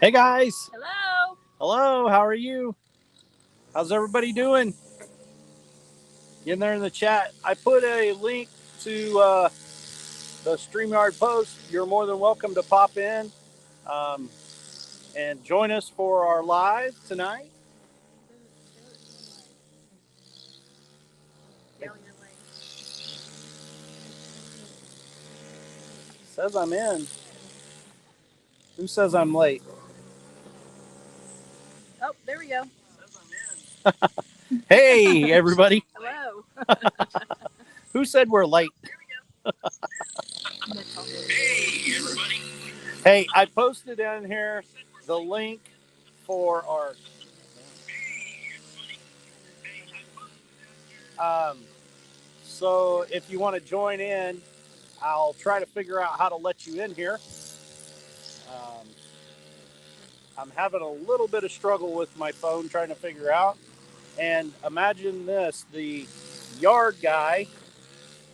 Hey guys. Hello. Hello. How are you? How's everybody doing? Get in there in the chat. I put a link to the StreamYard post. You're more than welcome to pop in um, and join us for our live tonight. Says I'm in. Who says I'm late? Oh, there we go. Hey, everybody. Hello. Who said we're late? Hey, everybody. Hey, I posted in here the link for our. So if you want to join in, I'll try to figure out how to let you in here. I'm having a little bit of struggle with my phone trying to figure out. And imagine this, the yard guy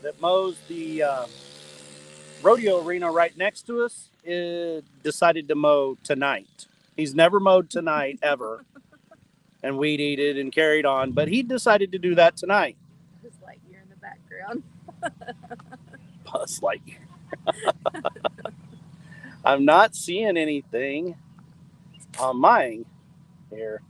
that mows the rodeo arena right next to us decided to mow tonight. He's never mowed tonight ever and weed eated and carried on, but he decided to do that tonight. Buzz Lightyear in the background. Buzz Lightyear. I'm not seeing anything on mine here.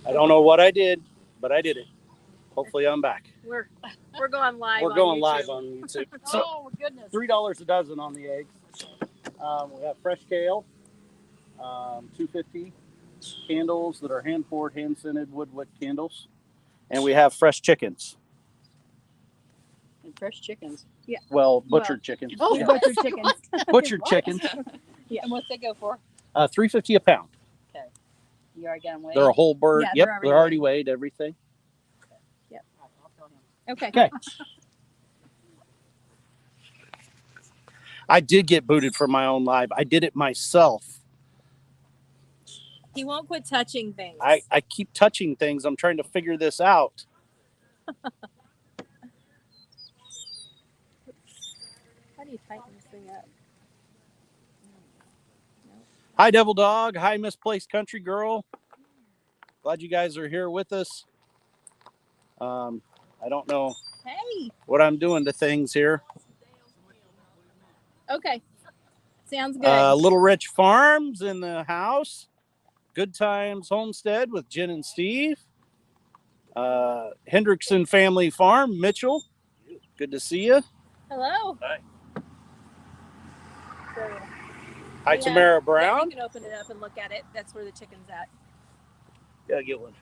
I don't know what I did, but I did it. Hopefully I'm back. We're going live. We're going live on YouTube. So oh goodness. $3 a dozen on the eggs. We have fresh kale, 250 candles that are hand poured, hand scented wood candles, and we have fresh chickens. And fresh chickens. Yeah. Well, butchered chickens. Oh, Yeah. butchered chickens. Butchered chickens. Yeah. And what's they go for? $3.50 a pound. Okay. You already got them weighed? They're a whole bird. Yeah, yep, they're already weighed. Everything. Yep. Okay. Okay. I did get booted from my own live. I did it myself. He won't quit touching things. I keep touching things. I'm trying to figure this out. How do you tighten this thing up? Hi, Devil Dog. Hi, Misplaced Country Girl. Glad you guys are here with us. I don't know what I'm doing to things here. Okay. Sounds good. Little Rich Farms in the house. Good Times Homestead with Jen and Steve. Hendrickson Family Farm, Mitchell. Good to see you. Hello. Hi. So, Hi, Tamara Brown. Yeah, you can open it up and look at it. That's where the chicken's at. Gotta get one.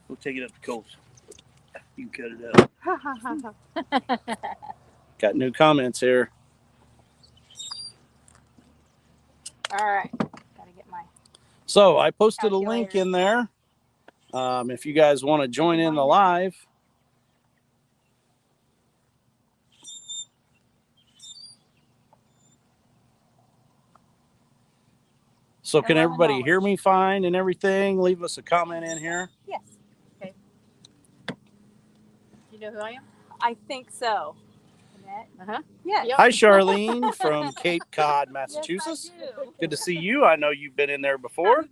We'll take it up to Coles. You can cut it out. Got new comments here. All right. Gotta get my. So I posted a link in there. If you guys want to join in the live. So can everybody hear me fine and everything? Leave us a comment in here. Yes. Okay. Do you know who I am? I think so. Uh-huh. Yeah. Hi, Charlene from Cape Cod, Massachusetts. Yes, I do. Good to see you. I know you've been in there before.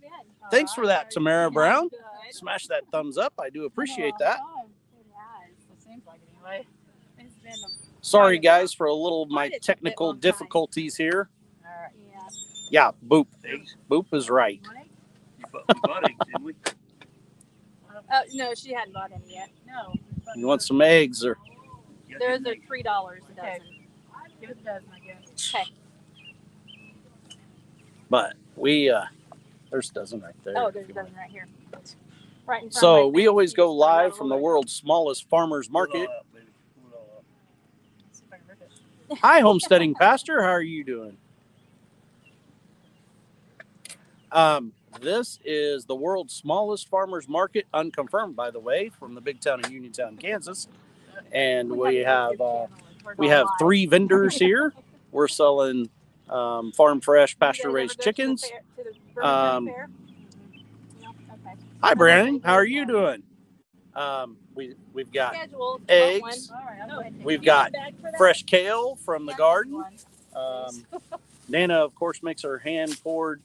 Thanks for that, Tamara Brown. Smash that thumbs up. I do appreciate that. It seems like it anyway. It's been Sorry, guys, for a little of my technical difficulties here. All right. Yeah, Boop. Boop is right. We bought eggs, didn't we? No, she hadn't bought any yet. No. You want some eggs or? Those are $3 a dozen. Give it a dozen, I guess. Okay. But we there's a dozen right there. Oh, there's a dozen right here. Right in front So of my we face. always You go just throw it out live a from the little bit. world's smallest farmers market. Pull it all out, baby. Pull it all out. See if I can rip it. Hi, homesteading pastor. How are you doing? This is the world's smallest farmers market, unconfirmed, by the way, from the big town of Uniontown, Kansas. And we have 3 vendors here. We're selling farm fresh, pasture raised chickens. Hi, Brandon. How are you doing? We've got eggs. We've got fresh kale from the garden. Nana, of course, makes her hand poured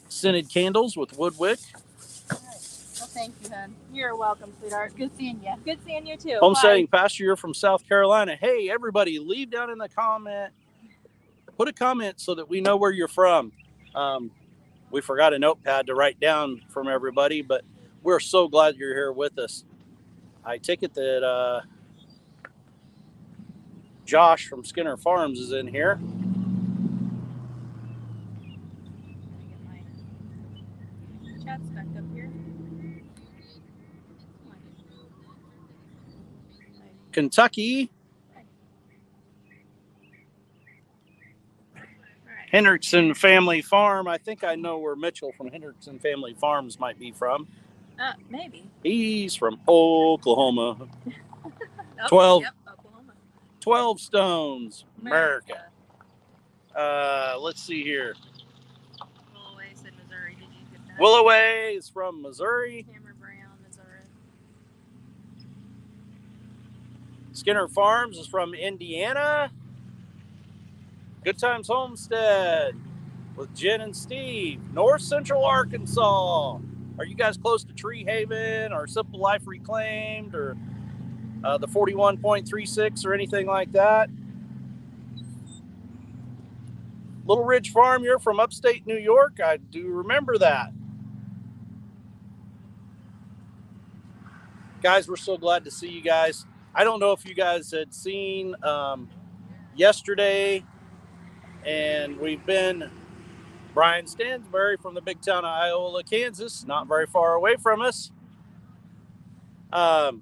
scented candles with wood wick. Well, thank you, hon. You're welcome, sweetheart. Good seeing you. Good seeing you too. Homesteading pastor, you're from South Carolina. Hey, everybody, leave down in the comment. Put a comment so that we know where you're from. We forgot a notepad to write down from everybody, but we're so glad you're here with us. I take it that Josh from Skinner Farms is in here. Chat's back up here. Kentucky. Hendrickson Family Farm. I think I know where Mitchell from Hendrickson Family Farms might be from. Maybe. He's from Oklahoma. Oh, 12. Yep, Oklahoma. 12 Stones, America. Let's see here. Willoway said Missouri. Did you get that? Willoway is from Missouri. Hammer Brown, Missouri. Skinner Farms is from Indiana. Good Times Homestead with Jen and Steve. North Central Arkansas. Are you guys close to Tree Haven or Simple Life Reclaimed or the 41.36 or anything like that? Little Ridge Farm, you're from upstate New York. I do remember that. Guys, we're so glad to see you guys. I don't know if you guys had seen yesterday, and we've been Brian Stansbury from the big town of Iola, Kansas, not very far away from us. But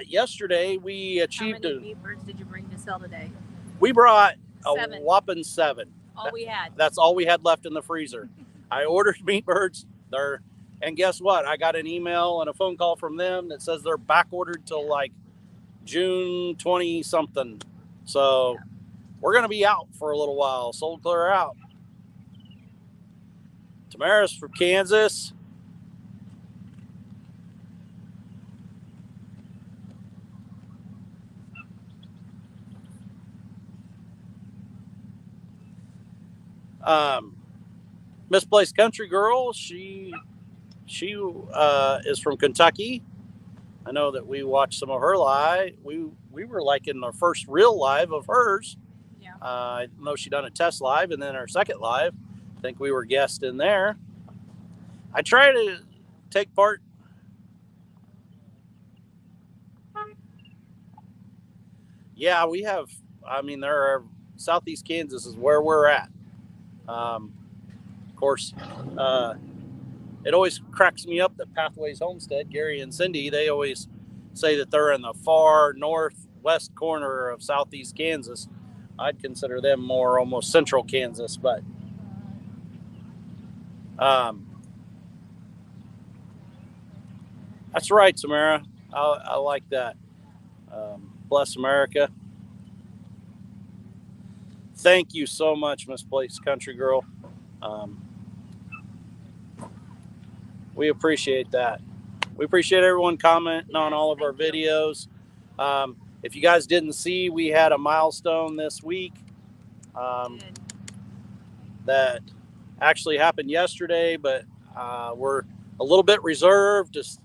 yesterday we achieved. How many meat birds did you bring to sell today? We brought 7. a whopping 7. All we had. That's all we had left in the freezer. I ordered meat birds. And guess what? I got an email and a phone call from them that says they're back ordered till like June 20 something. So we're going to be out for a little while. Sold clear out. Tamara's from Kansas. Misplaced Country Girl, she is from Kentucky. I know that we watched some of her live. We were like in our first real live of hers. Yeah. I know she done a test live and then our second live. I think we were guests in there. I try to take part. Yeah, we have. I mean, there are Southeast Kansas is where we're at. Of course, it always cracks me up that Pathways Homestead, Gary and Cindy, they always say that they're in the far northwest corner of Southeast Kansas. I'd consider them more almost central Kansas, but that's right, Samara. I like that. Bless America. Thank you so much, Misplaced Country Girl. We appreciate that. We appreciate everyone commenting on all of our videos. If you guys didn't see, we had a milestone this week that actually happened yesterday, but we're a little bit reserved just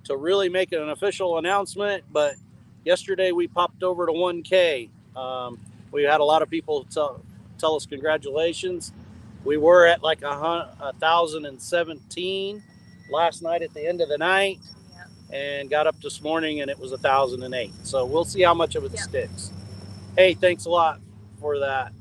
to really make an official announcement. But yesterday we popped over to 1K. We had a lot of people tell us congratulations. We were at like 1,017 last night at the end of the night, and got up this morning and it was 1,008. So we'll see how much of it sticks. Hey, thanks a lot for that.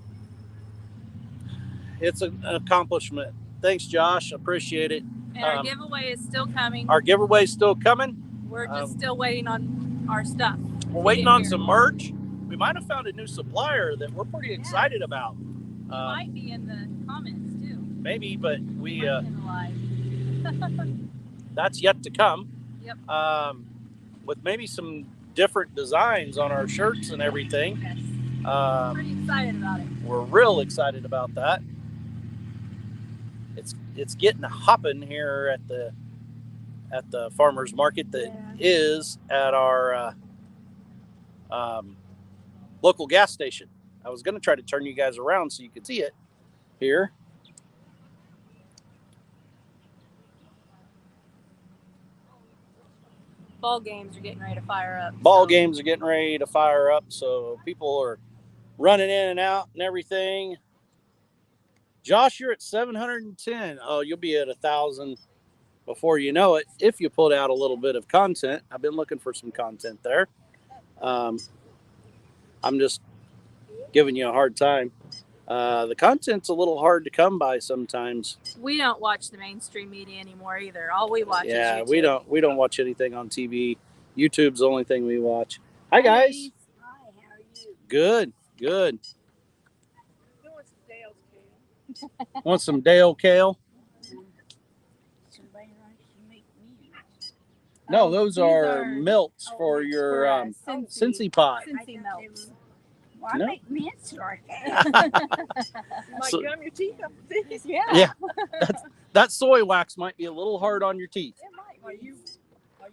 it's an accomplishment. Thanks, Josh. Appreciate it. And our giveaway is still coming. Our giveaway's still coming. We're just still waiting on our stuff. We're waiting on some merch. We might have found a new supplier that we're pretty excited about. It might be in the comments too. Maybe, but we Live. that's yet to come. Yep. With maybe some different designs on our shirts and everything. Yes. Pretty excited about it. We're real excited about that. It's getting hopping here at the farmers market that is at our local gas station. I was going to try to turn you guys around so you could see it here. Ball games are getting ready to fire up. Games are getting ready to fire up, so people are running in and out and everything. Josh, you're at 710. Oh, you'll be at 1,000 before you know it if you put out a little bit of content. I've been looking for some content there. I'm just giving you a hard time. The content's a little hard to come by sometimes. We don't watch the mainstream media anymore either. All we watch is YouTube. we don't watch anything on TV. YouTube's the only thing we watch. Hi guys. Hi, how are you? Good. Who wants some Dale's kale? Want some Dale kale? Somebody likes to make meals. No, those these are are- milts for your Cincy pot. Cincy melts. Well, I No. make mints like that. You might So- gum your teeth up with this. Yeah. Yeah. That soy wax might be a little hard on your teeth. It might. Are you?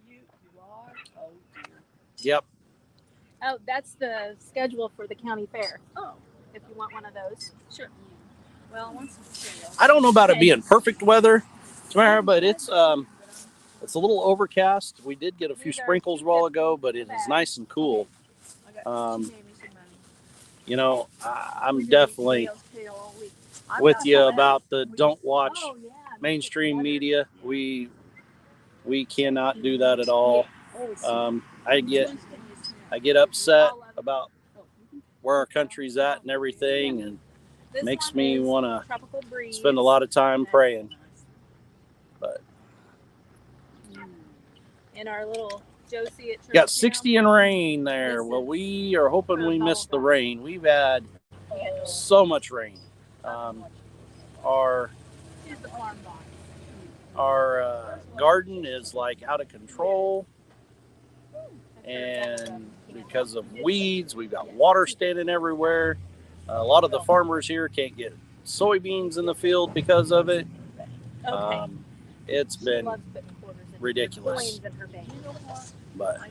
You are? Oh dear. Yep. Oh, that's the schedule for the county fair. Oh, If you want one of those. sure. Well, I want some kale. I don't know about it being perfect weather, Tamara, but it's a little overcast. We did get a few sprinkles a while ago, but it is nice and cool. I got, Um, she gave me some money. You know, I'm We did definitely Dale's kale all week. with you about the don't watch Oh, yeah. mainstream media. We cannot do that at all. I get upset about where our country's at and everything, and This makes one me is want to Tropical Breeze. spend a lot of time praying. But In our little Josie at church. got 60 and rain there. Well, we are hoping we missed the rain. We've had so much rain. Our Here's the farm box. garden is like out of control, and because of weeds, we've got water standing everywhere. A lot of the farmers here can't get soybeans in the field because of it. Okay. It's She been loves putting quarters in ridiculous. coins in her bank. You know what? But I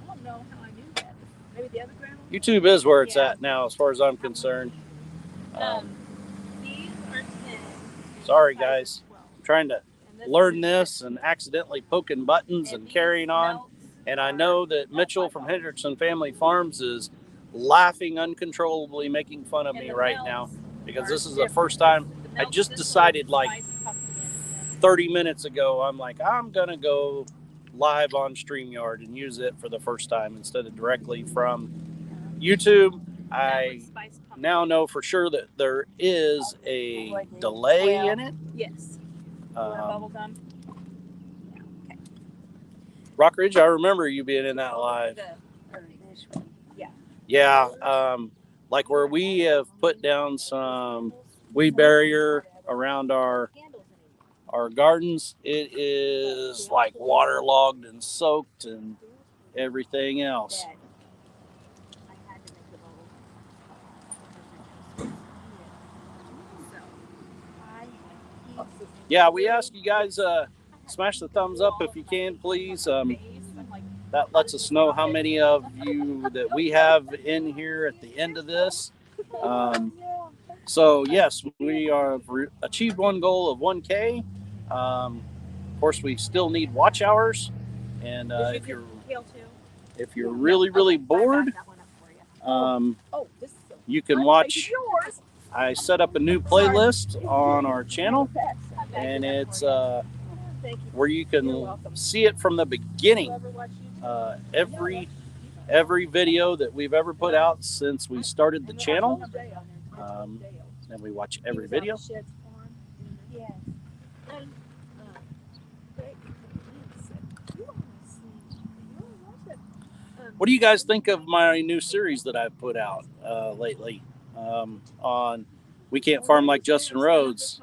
don't know how I knew that. Maybe the other grandma? YouTube is where it's Yeah. at now, as far as I'm concerned. These are 10. Sorry, guys. 12. I'm trying to And this learn is this and accidentally poking buttons and these carrying on. melts And I are know that Mitchell from Hendrickson Family Farms is laughing uncontrollably, making fun of and me the right melts now, because are this is the different. first time. The I melts, just this one decided, is like, spiced pumpkin. 30 minutes ago, I'm like, I'm going to go live on StreamYard and use it for the first time instead of directly from YouTube. That I was spiced pumpkin. now know for sure that there is a delay in it. Yes. You want Um, bubble gum? Rockridge, I remember you being in that live. Or this one. Yeah, like where we have put down some weed barrier around our gardens, it is like waterlogged and soaked and everything else. Dad, I had to make the bubble. Yeah, we ask you guys smash the thumbs up if you can, please. That lets us know how many of you that we have in here at the end of this. So yes, we are achieved one goal of 1K. Of course, we still need watch hours, and if you're really bored, you can watch. Yours. I set up a new playlist on our channel, and it's where you can see it from the beginning. Every video that we've ever put out since we started the channel. and we watch He every was out video. at Shed's farm. Yes. And Greg said, "You want to see? You want to watch it?" What do you guys think of my new series that I've put out lately on We Can't Farm Like Justin Rhodes?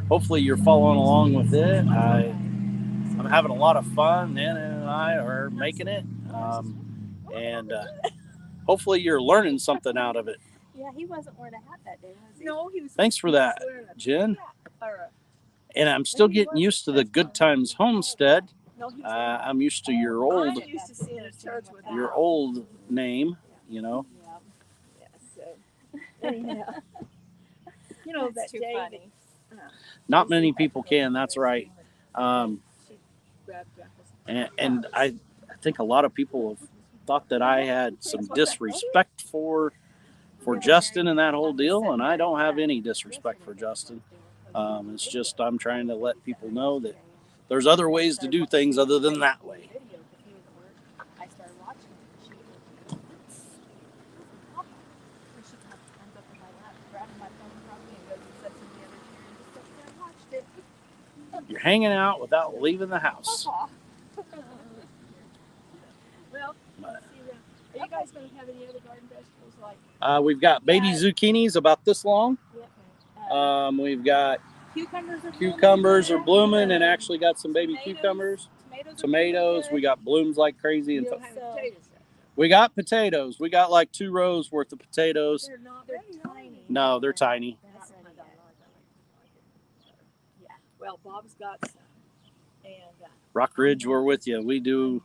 Hopefully you're following along with it. I'm having a lot of fun. Nana and I are making it. And hopefully you're learning something out of it. Yeah, he wasn't wearing a hat that day, was he? No, he was. Thanks for that, Jen. And I'm still getting used to the Good Times Homestead. No, he was. I'm used to your old I'm used to seeing a church with your old name, you know. Yeah. So anyhow, you know That's that too day. funny. Not many people can. That's right. She grabbed And I think a lot of people have thought that I had some disrespect for Justin and that whole deal, and I don't have any disrespect for Justin. It's just I'm trying to let people know that there's other ways to do things other than that way. I started watching it. She comes up in my lap, grabbing my phone from me, and goes and sits in the other chair and just sits there and watched it. You're hanging out without leaving the house. Well, are you guys going to have any other garden vegetables like? We've got baby zucchinis about this long. We've got cucumbers are blooming, and actually got some baby cucumbers. Tomatoes, we got blooms like crazy. And we got potatoes. We got like 2 rows worth of potatoes. They're not very tiny. No, they're tiny. Yeah. Well, Bob's got some, and Rock Ridge, we're with you. We do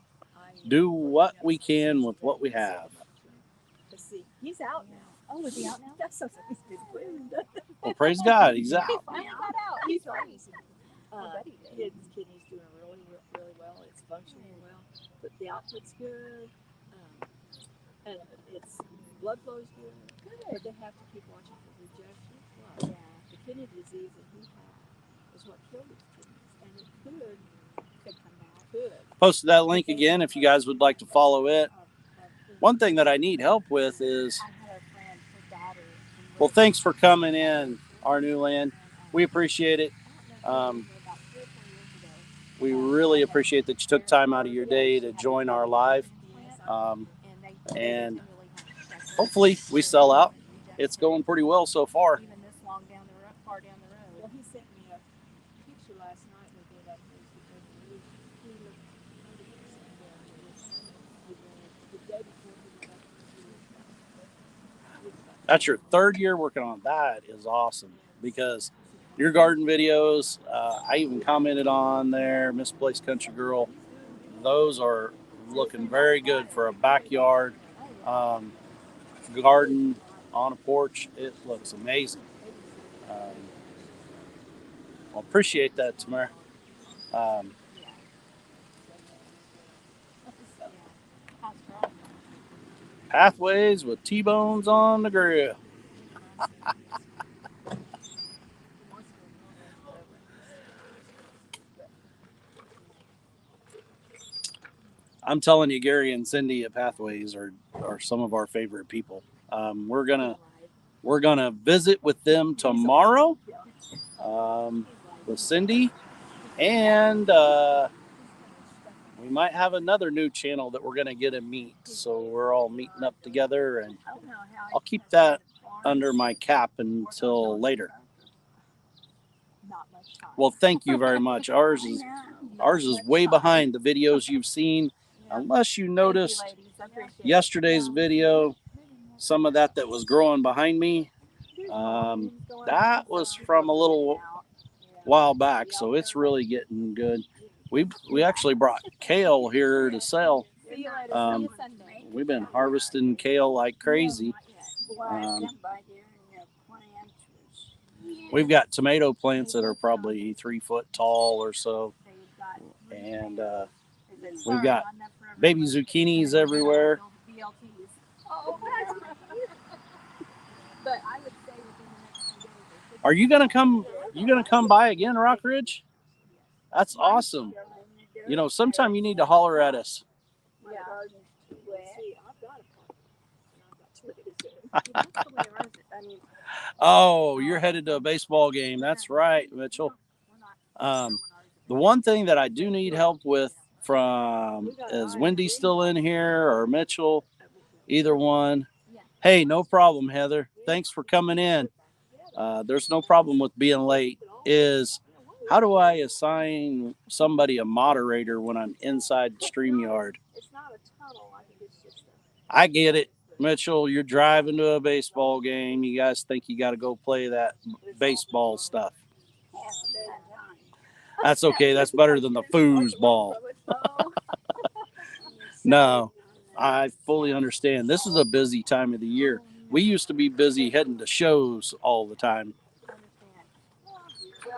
what we can with what we have. let's see. He's out now. Oh, is he out now? That's so he's been clearing. Well, praise God, he's out. Finally got out. He's right. His kidney's doing really well. It's functioning well, but the output's good, and its blood flow's good. But they have to keep watching for rejection. Well, the kidney disease that he had is what killed his kidneys, and it could come back. Could. Posted that link again if you guys would like to follow it. One thing that I need help with is, well, thanks for coming in, our new land. We appreciate it. We really appreciate that you took time out of your day to join our live. And hopefully we sell out. It's going pretty well so far. Even this long far down the road. Well, he sent me a picture last night with that he looked 100% the day before he was up. That's your 3rd year working on it. That is awesome, because your garden videos, I even commented on there, Misplaced Country Girl. Those are looking very good for a backyard garden on a porch. It looks amazing. I appreciate that, Tamara. Pathways with T-bones on the grill. I'm telling you, Gary and Cindy at Pathways are some of our favorite people. We're gonna visit with them tomorrow with Cindy, and we might have another new channel that we're gonna get to meet. So we're all meeting up together, and I'll keep that under my cap until later. Well, thank you very much. Ours is way behind the videos you've seen. Unless you noticed yesterday's video, some of that was growing behind me, that was from a little while back, so it's really getting good. We actually brought kale here to sell. We've been harvesting kale like crazy. We've got tomato plants that are probably 3 foot tall or so, and we've got baby zucchinis everywhere. Are you gonna come? You gonna come by again, Rock Ridge? That's awesome. You know, sometime you need to holler at us. That's the way it runs. I mean, Oh, you're headed to a baseball game. That's right, Mitchell. The one thing that I do need help with from is Wendy still in here or Mitchell? Either one. Hey, no problem, Heather. Thanks for coming in. There's no problem with being late. Is how do I assign somebody a moderator when I'm inside StreamYard? it's not a tunnel. I think it's just I get it. Mitchell, you're driving to a baseball game. You guys think you got to go play that baseball stuff. Half a dozen times. That's okay. That's better than the foosball. No, I fully understand. This is a busy time of the year. We used to be busy heading to shows all the time. Well, I'll see you Sunday.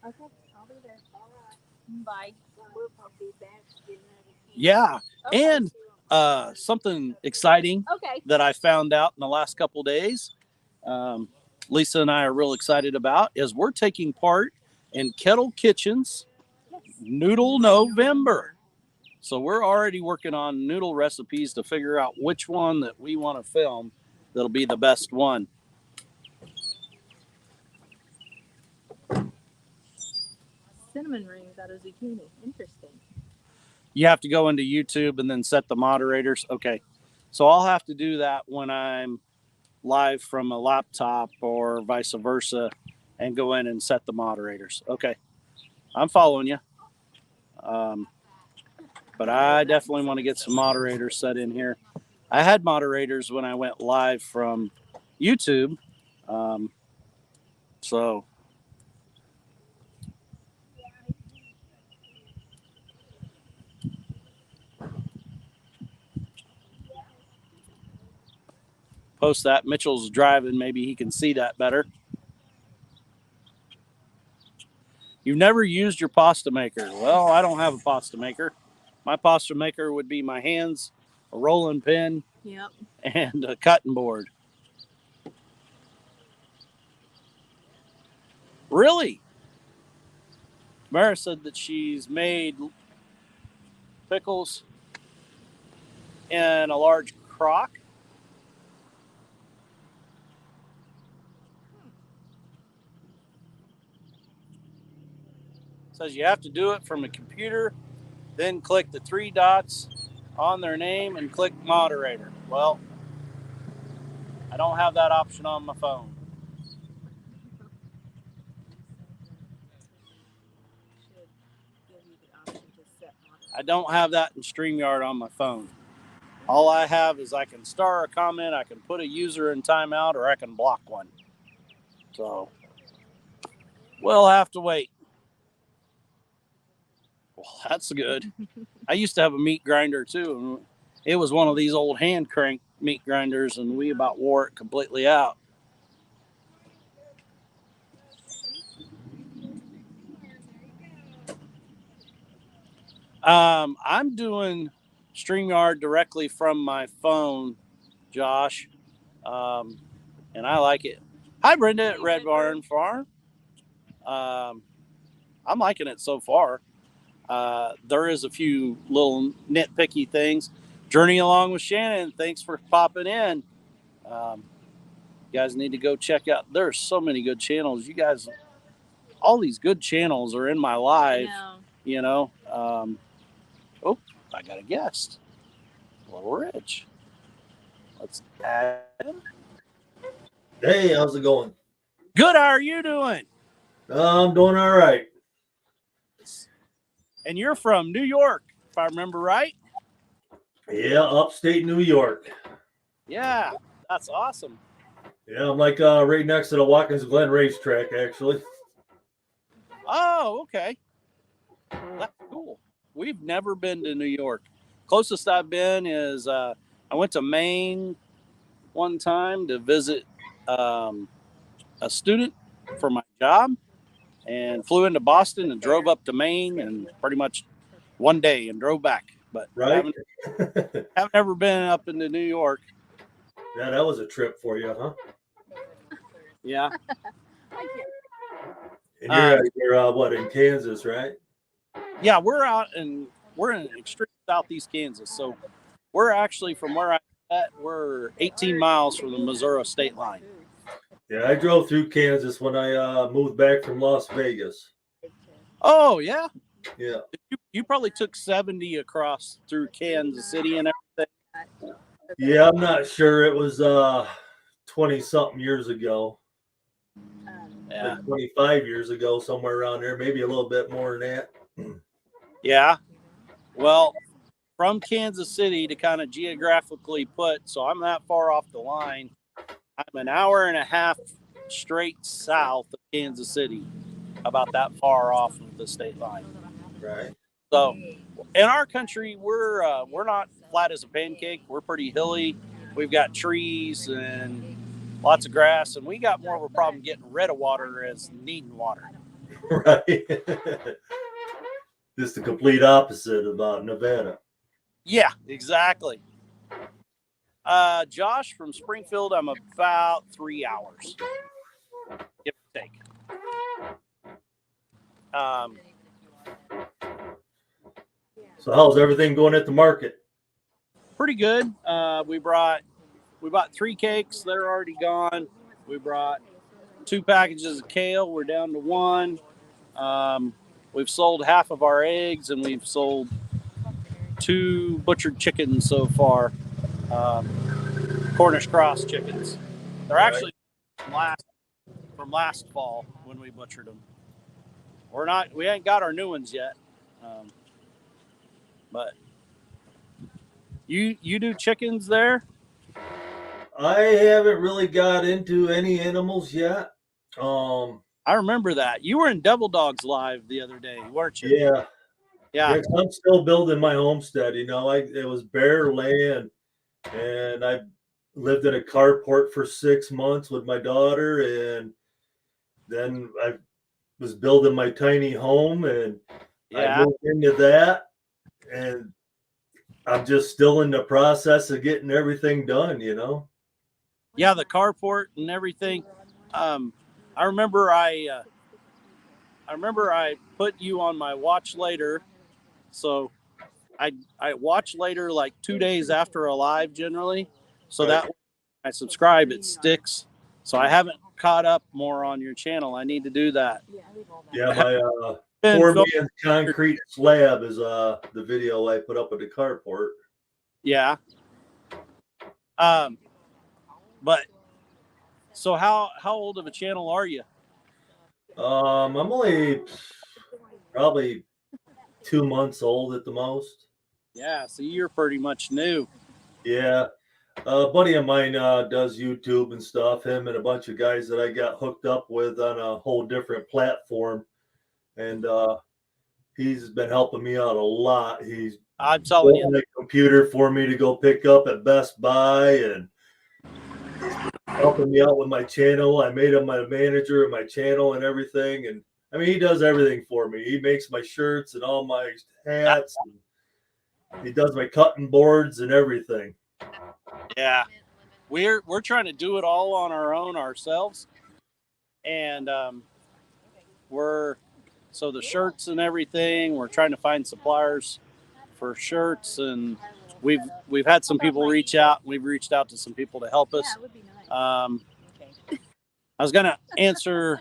Okay, I'll be there. All right. Bye. We'll probably be back getting ready. Yeah, Okay. and something exciting Okay. that I found out in the last couple days, Lisa and I are real excited about, is we're taking part in Kettle Kitchen's Noodle November. So we're already working on noodle recipes to figure out which one that we want to film that'll be the best one. Cinnamon rings out of zucchini. Interesting. You have to go into YouTube and then set the moderators. Okay. So I'll have to do that when I'm live from a laptop or vice versa and go in and set the moderators. Okay. I'm following you. But I definitely want to get some moderators set in here. I had moderators when I went live from YouTube. So post that. Mitchell's driving. Maybe he can see that better. You've never used your pasta maker. Well, I don't have a pasta maker. My pasta maker would be my hands, a rolling pin, Yep. and a cutting board. Really? Mara said that she's made pickles in a large crock. Says you have to do it from a computer, then click the 3 dots on their name and click moderator. Well, I don't have that option on my phone. I don't have that in StreamYard on my phone. All I have is I can star a comment, I can put a user in timeout, or I can block one. So we'll have to wait. Well, that's good. I used to have a meat grinder too. It was one of these old hand crank meat grinders, and we about wore it completely out. I'm doing StreamYard directly from my phone, Josh, and I like it. Hi, Brenda at Red Barn Farm. I'm liking it so far. There is a few little nitpicky things. Journey Along with Shannon, thanks for popping in. You guys need to go check out. There's so many good channels. You guys, all these good channels are in my live. You know. Oh, I got a guest. Little Rich. Let's add him. Hey, how's it going? Good. How are you doing? I'm doing all right. And you're from New York, if I remember right. Yeah, upstate New York. Yeah, that's awesome. Yeah, I'm like right next to the Watkins Glen racetrack, actually. Oh, okay. That's cool. We've never been to New York. Closest I've been is I went to Maine one time to visit a student for my job, and flew into Boston and drove up to Maine and pretty much one day and drove back. But Right? haven't ever been up into New York. Yeah, that was a trip for you, huh? Yeah. And you're what, in Kansas, right? Yeah, we're in extreme southeast Kansas. So we're actually from where I We're 18 miles from the Missouri state line. Yeah, I drove through Kansas when I moved back from Las Vegas. Oh, yeah? Yeah. You probably took 70 across through Kansas City and everything. Yeah, I'm not sure. It was 20-something years ago. Yeah. Like 25 years ago, somewhere around there. Maybe a little bit more than that. Yeah. Well, from Kansas City to kind of geographically put, so I'm that far off the line. I'm an hour and a half straight south of Kansas City, about that far off of the state line. Right. So, in our country, we're not flat as a pancake. We're pretty hilly. We've got trees and lots of grass, and we got more of a problem getting rid of water as needing water. Right. Just the complete opposite of Nevada. Yeah, exactly. Josh from Springfield, I'm about 3 hours, give or take. So how's everything going at the market? Pretty good. We bought 3 cakes. They're already gone. We brought 2 packages of kale. We're down to 1. We've sold half of our eggs, and we've sold 2 butchered chickens so far. Cornish cross chickens. They're actually from last fall when we butchered them. We ain't got our new ones yet. But you do chickens there? I haven't really got into any animals yet. I remember that. You were in Double Dogs Live the other day, weren't you? Yeah. Yeah. I'm still building my homestead. It was bare land, and I lived in a carport for 6 months with my daughter, and then I was building my tiny home, and I moved into that, and I'm just still in the process of getting everything done, Yeah, the carport and everything. I remember I put you on my watch later, so I watch later like 2 days after a live generally, so right. that when I subscribe it sticks. So I haven't caught up more on your channel. I need to do that. Yeah, my 4-man concrete slab is the video I put up at the carport. Yeah. But so how old of a channel are you? I'm only probably 2 months old at the most. Yeah, so you're pretty much new. Yeah. A buddy of mine does YouTube and stuff. Him and a bunch of guys that I got hooked up with on a whole different platform. And he's been helping me out a lot. I'm telling you, a computer for me to go pick up at Best Buy, and he's helping me out with my channel. I made him my manager of my channel and everything. And I mean, he does everything for me. He makes my shirts and all my hats. And he does my cutting boards and everything. Yeah, we're trying to do it all on our own ourselves, and so the shirts and everything. We're trying to find suppliers for shirts, and we've had some people reach out. We've reached out to some people to help us. I was gonna answer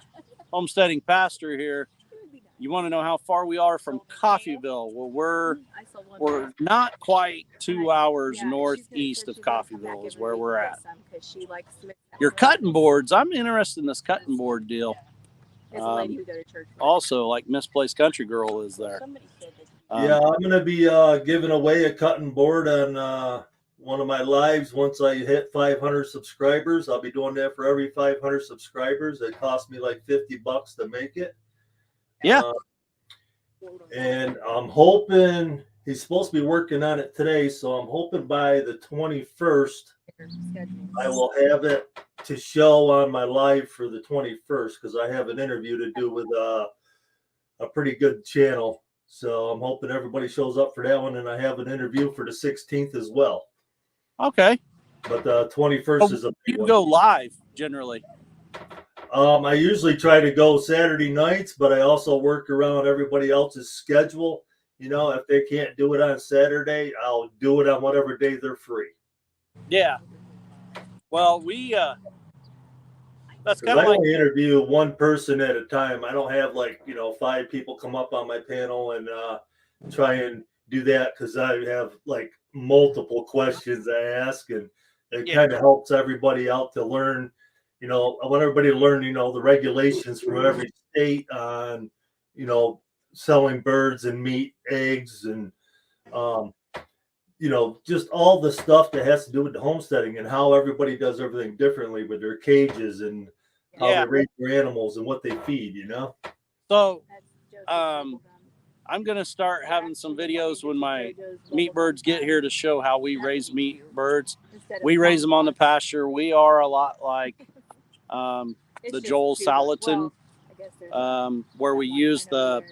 Homesteading Pastor here. You want to know how far we are from Coffeyville? Well, we're not quite 2 hours northeast of Coffeyville is where we're at. Your cutting boards, I'm interested in this cutting board deal. Also, like Misplaced Country Girl is there. Yeah, I'm going to be giving away a cutting board on one of my lives once I hit 500 subscribers. I'll be doing that for every 500 subscribers. It cost me like $50 to make it. Yeah. And I'm hoping he's supposed to be working on it today, so I'm hoping by the 21st I will have it to show on my live for the 21st, because I have an interview to do with a pretty good channel. So I'm hoping everybody shows up for that one, and I have an interview for the 16th as well. Okay. But the 21st is a big you one. go live generally. I usually try to go Saturday nights, but I also work around everybody else's schedule. If they can't do it on Saturday, I'll do it on whatever day they're free. Yeah. Well, that's Because kind I of like, only interview one person at a time. I don't have like 5 people come up on my panel and try and do that because I have like multiple questions I ask, and it yeah, kind of helps everybody out to learn. I want everybody to learn the regulations from every state on selling birds and meat, eggs, and um, just all the stuff that has to do with the homesteading and how everybody does everything differently with their cages and how they yeah. raise their animals and what they feed. So, I'm going to start having some videos when my meat birds get here to show how we raise meat birds. We raise them on the pasture. We are a lot like the Joel Salatin, where we use the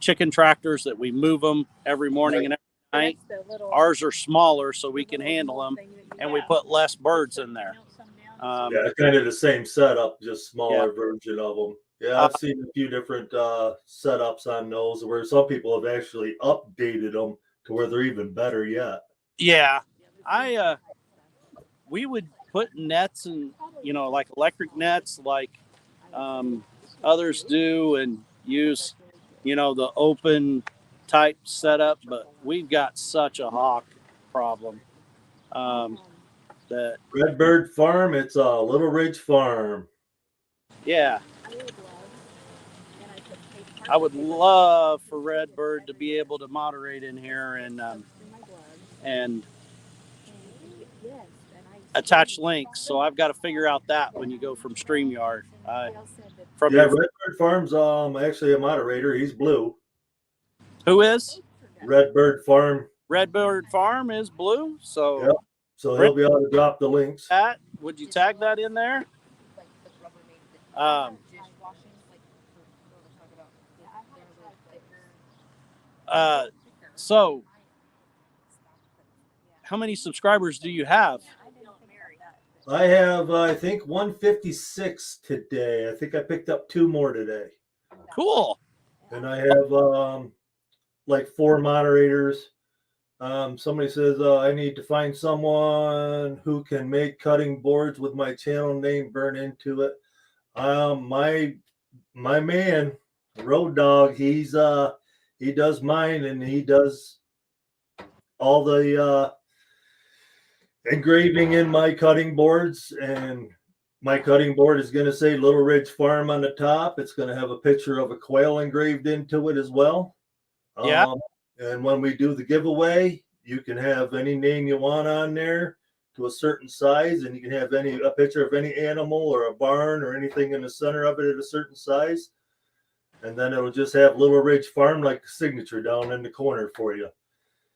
chicken tractors that we move them every morning and every night. Ours are smaller so we can handle them, and we put less birds in there. Yeah, kind of the same setup, just Yeah. smaller version of them. Yeah, Uh, I've seen a few different setups on those where some people have actually updated them to where they're even better yet. yeah. We would put nets and like electric nets like others do, and use the open type setup, but we've got such a hawk problem that Redbird Farm, it's a Little Ridge Farm. yeah, I would love for Redbird to be able to moderate in here and attach links. So I've got to figure out that when you go from StreamYard. From Yeah, your Redbird Farm's actually a moderator. He's blue. Who is? Redbird Farm. Redbird Farm is blue. So Yep. So he'll be able to drop the links. Would you tag that in there? So how many subscribers do you have? I have, I think, 156 today. I think I picked up 2 more today. Cool. And I have like 4 moderators. Somebody says I need to find someone who can make cutting boards with my channel name burn into it. My man, Road Dog, he does mine, and he does all the engraving in my cutting boards, and my cutting board is going to say Little Ridge Farm on the top. It's going to have a picture of a quail engraved into it as well. Yeah. And when we do the giveaway, you can have any name you want on there to a certain size, and you can have a picture of any animal or a barn or anything in the center of it at a certain size. And then it'll just have Little Ridge Farm like the signature down in the corner for you.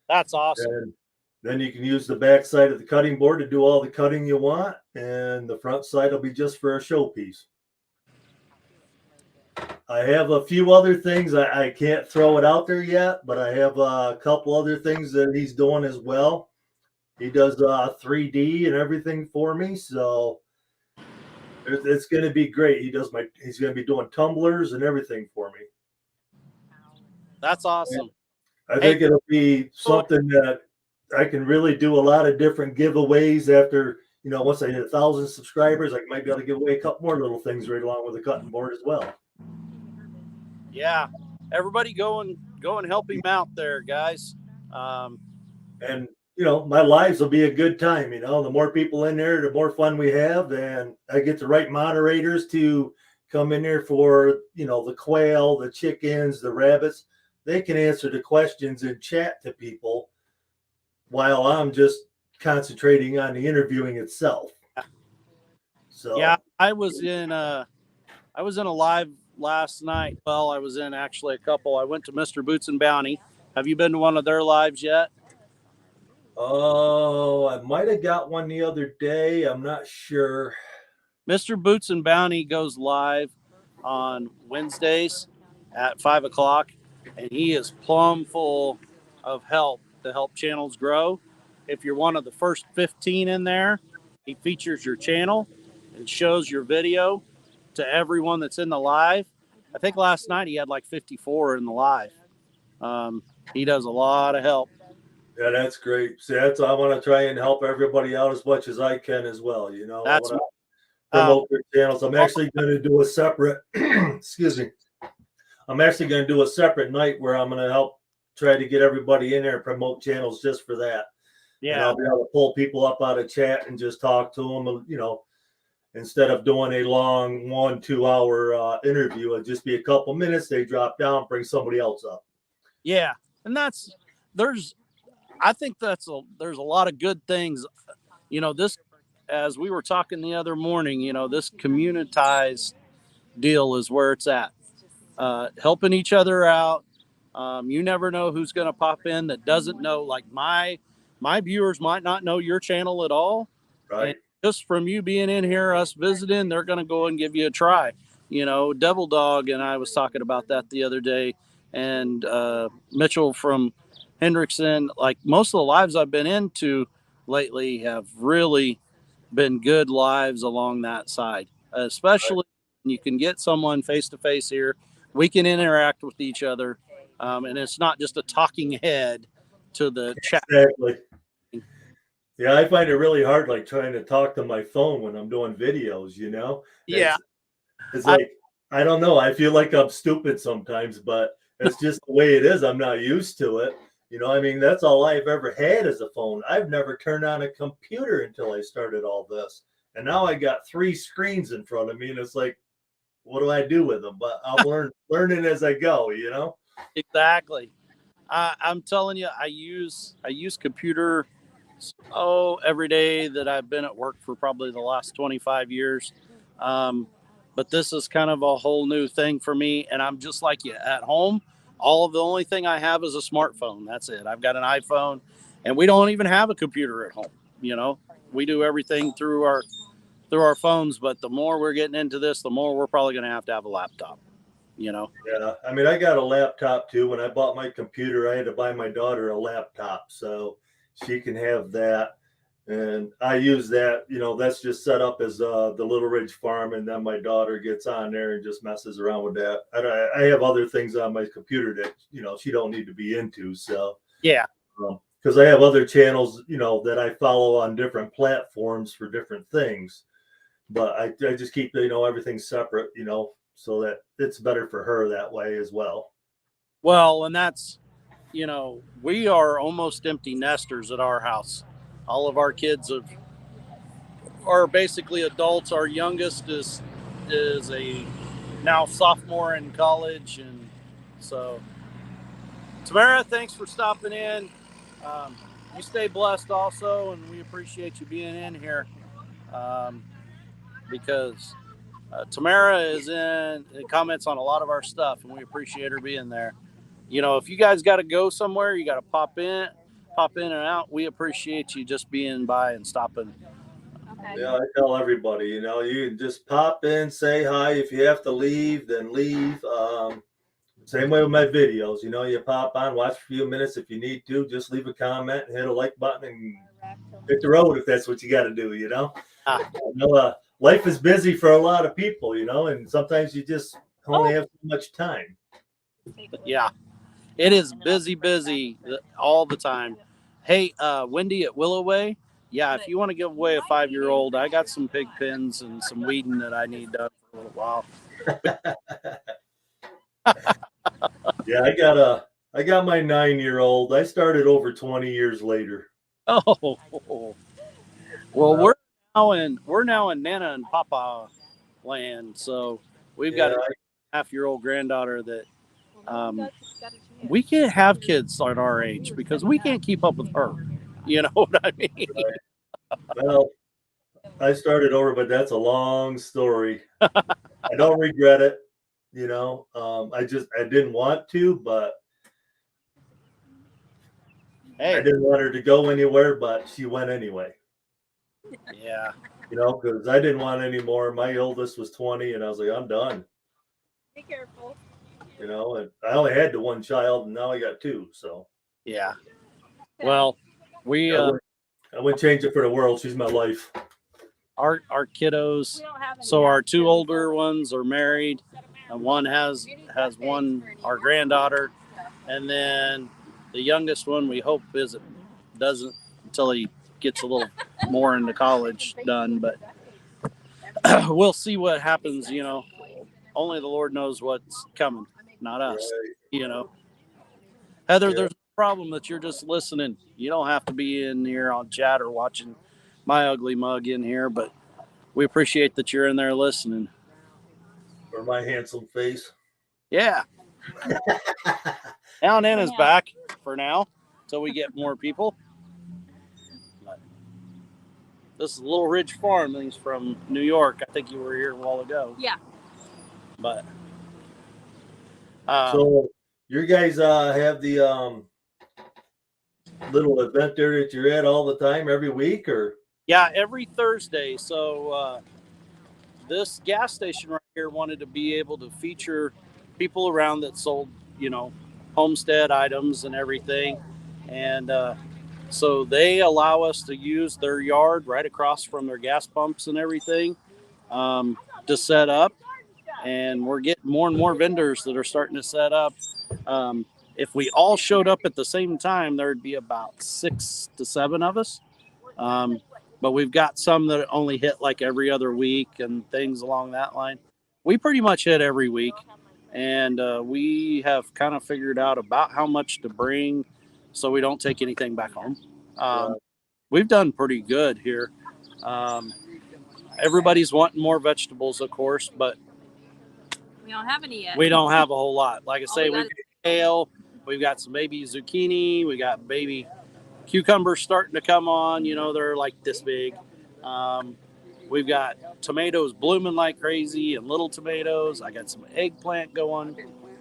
That's awesome. And then you can use the back side of the cutting board to do all the cutting you want, and the front side will be just for a showpiece. I have a few other things. I can't throw it out there yet, but I have a couple other things that he's doing as well. He does 3D and everything for me, so it's going to be great. He's going to be doing tumblers and everything for me. That's awesome. I think it'll be something that I can really do a lot of different giveaways after, once I hit 1,000 subscribers, I might be able to give away a couple more little things right along with the cutting board as well. Yeah, everybody go and help him out there, guys. And my lives will be a good time. The more people in there, the more fun we have, and I get the right moderators to come in there for the quail, the chickens, the rabbits. They can answer the questions and chat to people while I'm just concentrating on the interviewing itself. So yeah, I was in a live last night. Well, I was in actually a couple. I went to Mr. Boots and Bounty. Have you been to one of their lives yet? Oh, I might have got one the other day. I'm not sure. Mr. Boots and Bounty goes live on Wednesdays at 5:00, and he is plumb full of help to help channels grow. If you're one of the first 15 in there, he features your channel and shows your video to everyone that's in the live. I think last night he had like 54 in the live. He does a lot of help. Yeah, that's great. See, that's I want to try and help everybody out as much as I can as well. You know, I That's want to promote their channels. I'm actually going to do a separate. Excuse me. I'm actually going to do a separate night where I'm going to help try to get everybody in there and promote channels just for that. And yeah. I'll be able to pull people up out of chat and just talk to them. You know, instead of doing a long 1-2 hour interview, it'd just be a couple minutes. They drop down, bring somebody else up. Yeah. And I think there's a lot of good things. You know, this, as we were talking the other morning, you know, this communitized deal is where it's at. Helping each other out. You never know who's going to pop in that doesn't know. Like my viewers might not know your channel at all, and Right. just from you being in here, us visiting, they're going to go and give you a try. You know, Devil Dog and I was talking about that the other day, and Mitchell from Hendrickson. Like most of the lives I've been into lately have really been good lives along that side, especially when you can get someone face to face here. We can interact with each other, and it's not just a talking head to the chat. Exactly. Yeah, I find it really hard, like trying to talk to my phone when I'm doing videos. You know, Yeah, it's I, like I don't know. I feel like I'm stupid sometimes, but it's just the way it is. I'm not used to it. You know, I mean, that's all I've ever had is a phone. I've never turned on a computer until I started all this, and now I got 3 screens in front of me, and it's like, what do I do with them? But I'm learning as I go. You know. exactly. I'm telling you, I use computer every day that I've been at work for probably the last 25 years. Um, but this is kind of a whole new thing for me. And I'm just like you at home. All of the only thing I have is a smartphone. That's it. I've got an iPhone, and we don't even have a computer at home. You know, we do everything through our phones. But the more we're getting into this, the more we're probably going to have a laptop. You know. Yeah, I mean, I got a laptop too. When I bought my computer, I had to buy my daughter a laptop so she can have that. And I use that, you know, that's just set up as the Little Ridge Farm. And then my daughter gets on there and just messes around with that. I have other things on my computer that, you know, she don't need to be into. So, Yeah. because I have other channels, you know, that I follow on different platforms for different things. But I just keep, you know, everything separate, you know, so that it's better for her that way as well. Well, and that's, we are almost empty nesters at our house. All of our kids are basically adults. Our youngest is a now sophomore in college, and so Tamara, thanks for stopping in. You stay blessed also, and we appreciate you being in here, because Tamara is in comments on a lot of our stuff, and we appreciate her being there. If you guys got to go somewhere, you got to pop in and out. We appreciate you just being by and stopping. Okay. Yeah, I tell everybody, you know, you can just pop in, say hi. If you have to leave, then leave. Same way with my videos, you know, you pop on, watch a few minutes. If you need to, just leave a comment, hit a like button, and hit the road if that's what you got to do, you know. Life is busy for a lot of people, you know, and sometimes you just only have so much time. Yeah, it is busy all the time. Hey, Wendy at Willowway. Yeah, if you want to give away a 5-year-old, I got some pig pens and some weeding that I need done for a little while. Yeah, I got my 9-year-old. I started over 20 years later. Oh, well, we're now in Nana and Papa land, so we've got a half-year-old granddaughter that we can't have kids at our age because we can't keep up with her. You know what I mean? Right. Well, I started over, but that's a long story. I don't regret it. You know, I didn't want to, but I didn't want her to go anywhere, but she went anyway. Yeah. You know, because I didn't want any more. My oldest was 20, and I was like, I'm done. Be careful. You know, and I only had the one child, and now I got 2. So yeah. Well, I wouldn't change it for the world. She's my life. Our kiddos. So our 2 older ones are married, and one has one, our granddaughter, and then the youngest one we hope is doesn't until he gets a little more into college done. But we'll see what happens. You know, only the Lord knows what's coming, not us. Right. You know, Heather, Yeah. there's no problem that you're just listening. You don't have to be in here on chat or watching my ugly mug in here, but we appreciate that you're in there listening. Or my handsome face. Yeah. Now Nana's back for now until we get more people. But this is Little Ridge Farm. He's from New York. I think you were here a while ago. Yeah. But so you guys have the little event there that you're at all the time every week, or? Yeah, every Thursday. So this gas station right here wanted to be able to feature people around that sold, you know, homestead items and everything. And so they allow us to use their yard right across from their gas pumps and everything to set up. And we're getting more and more vendors that are starting to set up. If we all showed up at the same time, there'd be about 6 to 7 of us. But we've got some that only hit like every other week and things along that line. We pretty much hit every week. And we have kind of figured out about how much to bring so we don't take anything back home. We've done pretty good here. Everybody's wanting more vegetables, of course, but We don't have any yet. we don't have a whole lot. Like I say, we we've got kale, we've got some baby zucchini, we got baby cucumbers starting to come on. You know, they're like this big. We've got tomatoes blooming like crazy and little tomatoes. I got some eggplant going.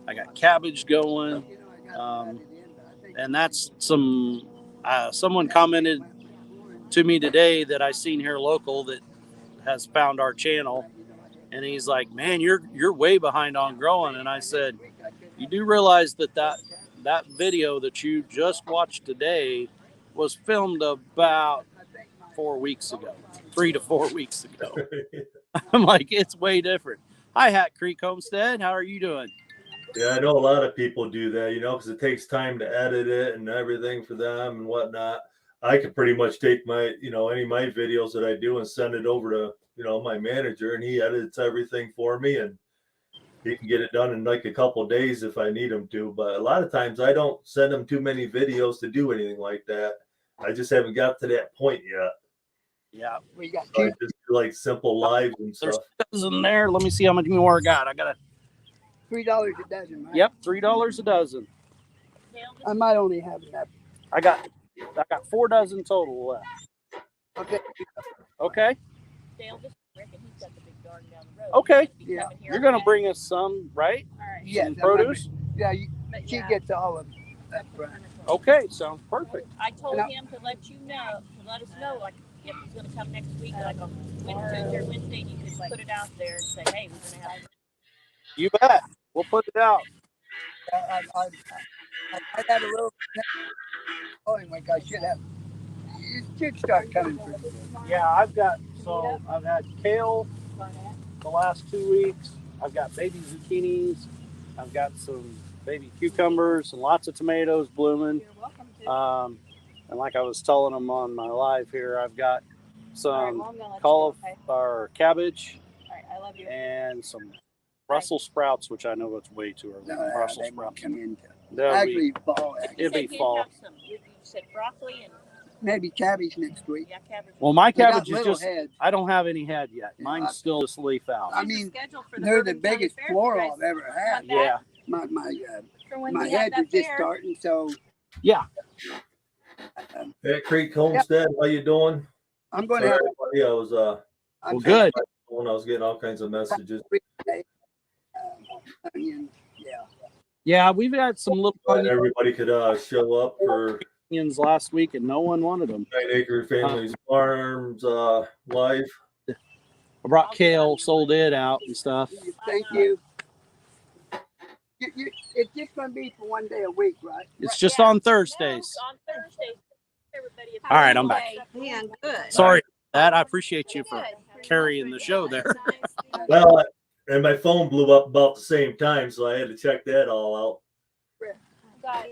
I got cabbage going. And that's some, someone commented to me today that I seen here local that has found our channel. And he's like, man, you're way behind on growing. And I said, you do realize that video that you just watched today was filmed about 4 weeks ago, 3 to 4 weeks ago. I'm like, it's way different. Hi, Hat Creek Homestead. How are you doing? Yeah, I know a lot of people do that, you know, because it takes time to edit it and everything for them and whatnot. I could pretty much take my, you know, any of my videos that I do and send it over to, you know, my manager, and he edits everything for me, and he can get it done in like a couple of days if I need him to. But a lot of times I don't send him too many videos to do anything like that. I just haven't got to that point yet. Yeah, We got So I just do like simple lives and there's stuff. a dozen there. Let me see how much more I got. I got $3 a dozen, right? Yep, $3 a dozen. I might only have enough. I got 4 dozen total left. Okay. Okay. Dale just reckon he's got the big garden down the road. Okay. Yeah. You're gonna bring us some, right? All right. Yes, Some that might be- produce. Yeah, But she yeah, gets all of them. That's right. Okay, sounds perfect. I told Now- him to let you know, to let us know, like if he's going to come next week, like on Tuesday or Wednesday, you could put it out there and say, hey, we're going to have. You bet. We'll put it out. I had a little. Oh my gosh, should have. It should start coming through. Yeah, I've had kale the last 2 weeks. I've got baby zucchinis. I've got some baby cucumbers and lots of tomatoes blooming. You're welcome to. And like I was telling them on my live here, I've got All right, some well, I'm gonna let you go, cauliflower, okay? cabbage, All right, I love you. and some Brussels sprouts, which I know it's way too early. No, Brussels they won't sprouts. come in. They'll be- Actually, fall. You It'd be said you'd fall. have some. You said broccoli and Maybe cabbage next week. yeah, cabbage. Well, my They got cabbage is little just, heads. I don't have any head yet. Yeah, Mine's still just leaf out. I When's the mean, schedule for they're the Bourbon County biggest Fair, floral guys? I've ever had. Want that? Yeah. For when My we have head that was just fair. starting, so Yeah. Hey, Creek Homestead, how you doing? I'm going to Sorry, have. everybody, I was Well, good. when I was getting all kinds of messages. Onions, yeah. Yeah, we've had some little Glad everybody could show up for onions last week, and no one wanted them. 9 Acre Families Farms live. I brought kale, sold it out and stuff. Thank you. It's just going to be for one day a week, right? It's just on Thursdays. On Thursdays. Everybody. All right, I'm back. Yeah, good. Sorry for that. I appreciate you for carrying the show there. Well, and my phone blew up about the same time, so I had to check that all out. Got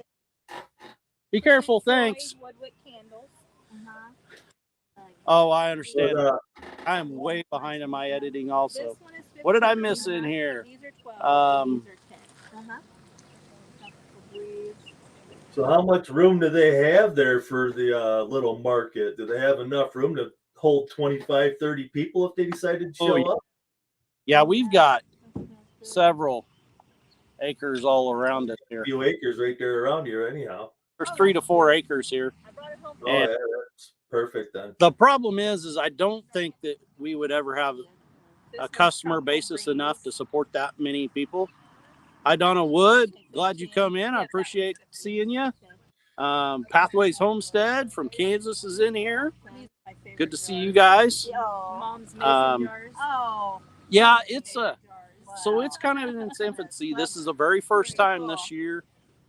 Be careful. Thanks. Woodwick candles. Oh, I But, understand. I am way behind in my editing also. This one is What did I 15, miss in here? These are 12. These are 10. so how much room do they have there for the little market? Do they have enough room to hold 25, 30 people if they decided to Oh, show yeah. up? Yeah, we've got several acres all around us A here. few acres right there around here anyhow. There's 3 to 4 acres here. Oh, And yeah, that's perfect then. the problem is I don't think that we would ever have a customer basis enough to support that many people. Hi, Donna Wood. Glad you come in. I appreciate seeing you. Pathways Homestead from Kansas is in here. Good to see you guys. Yeah, it's kind of in its infancy. This is the very first time this year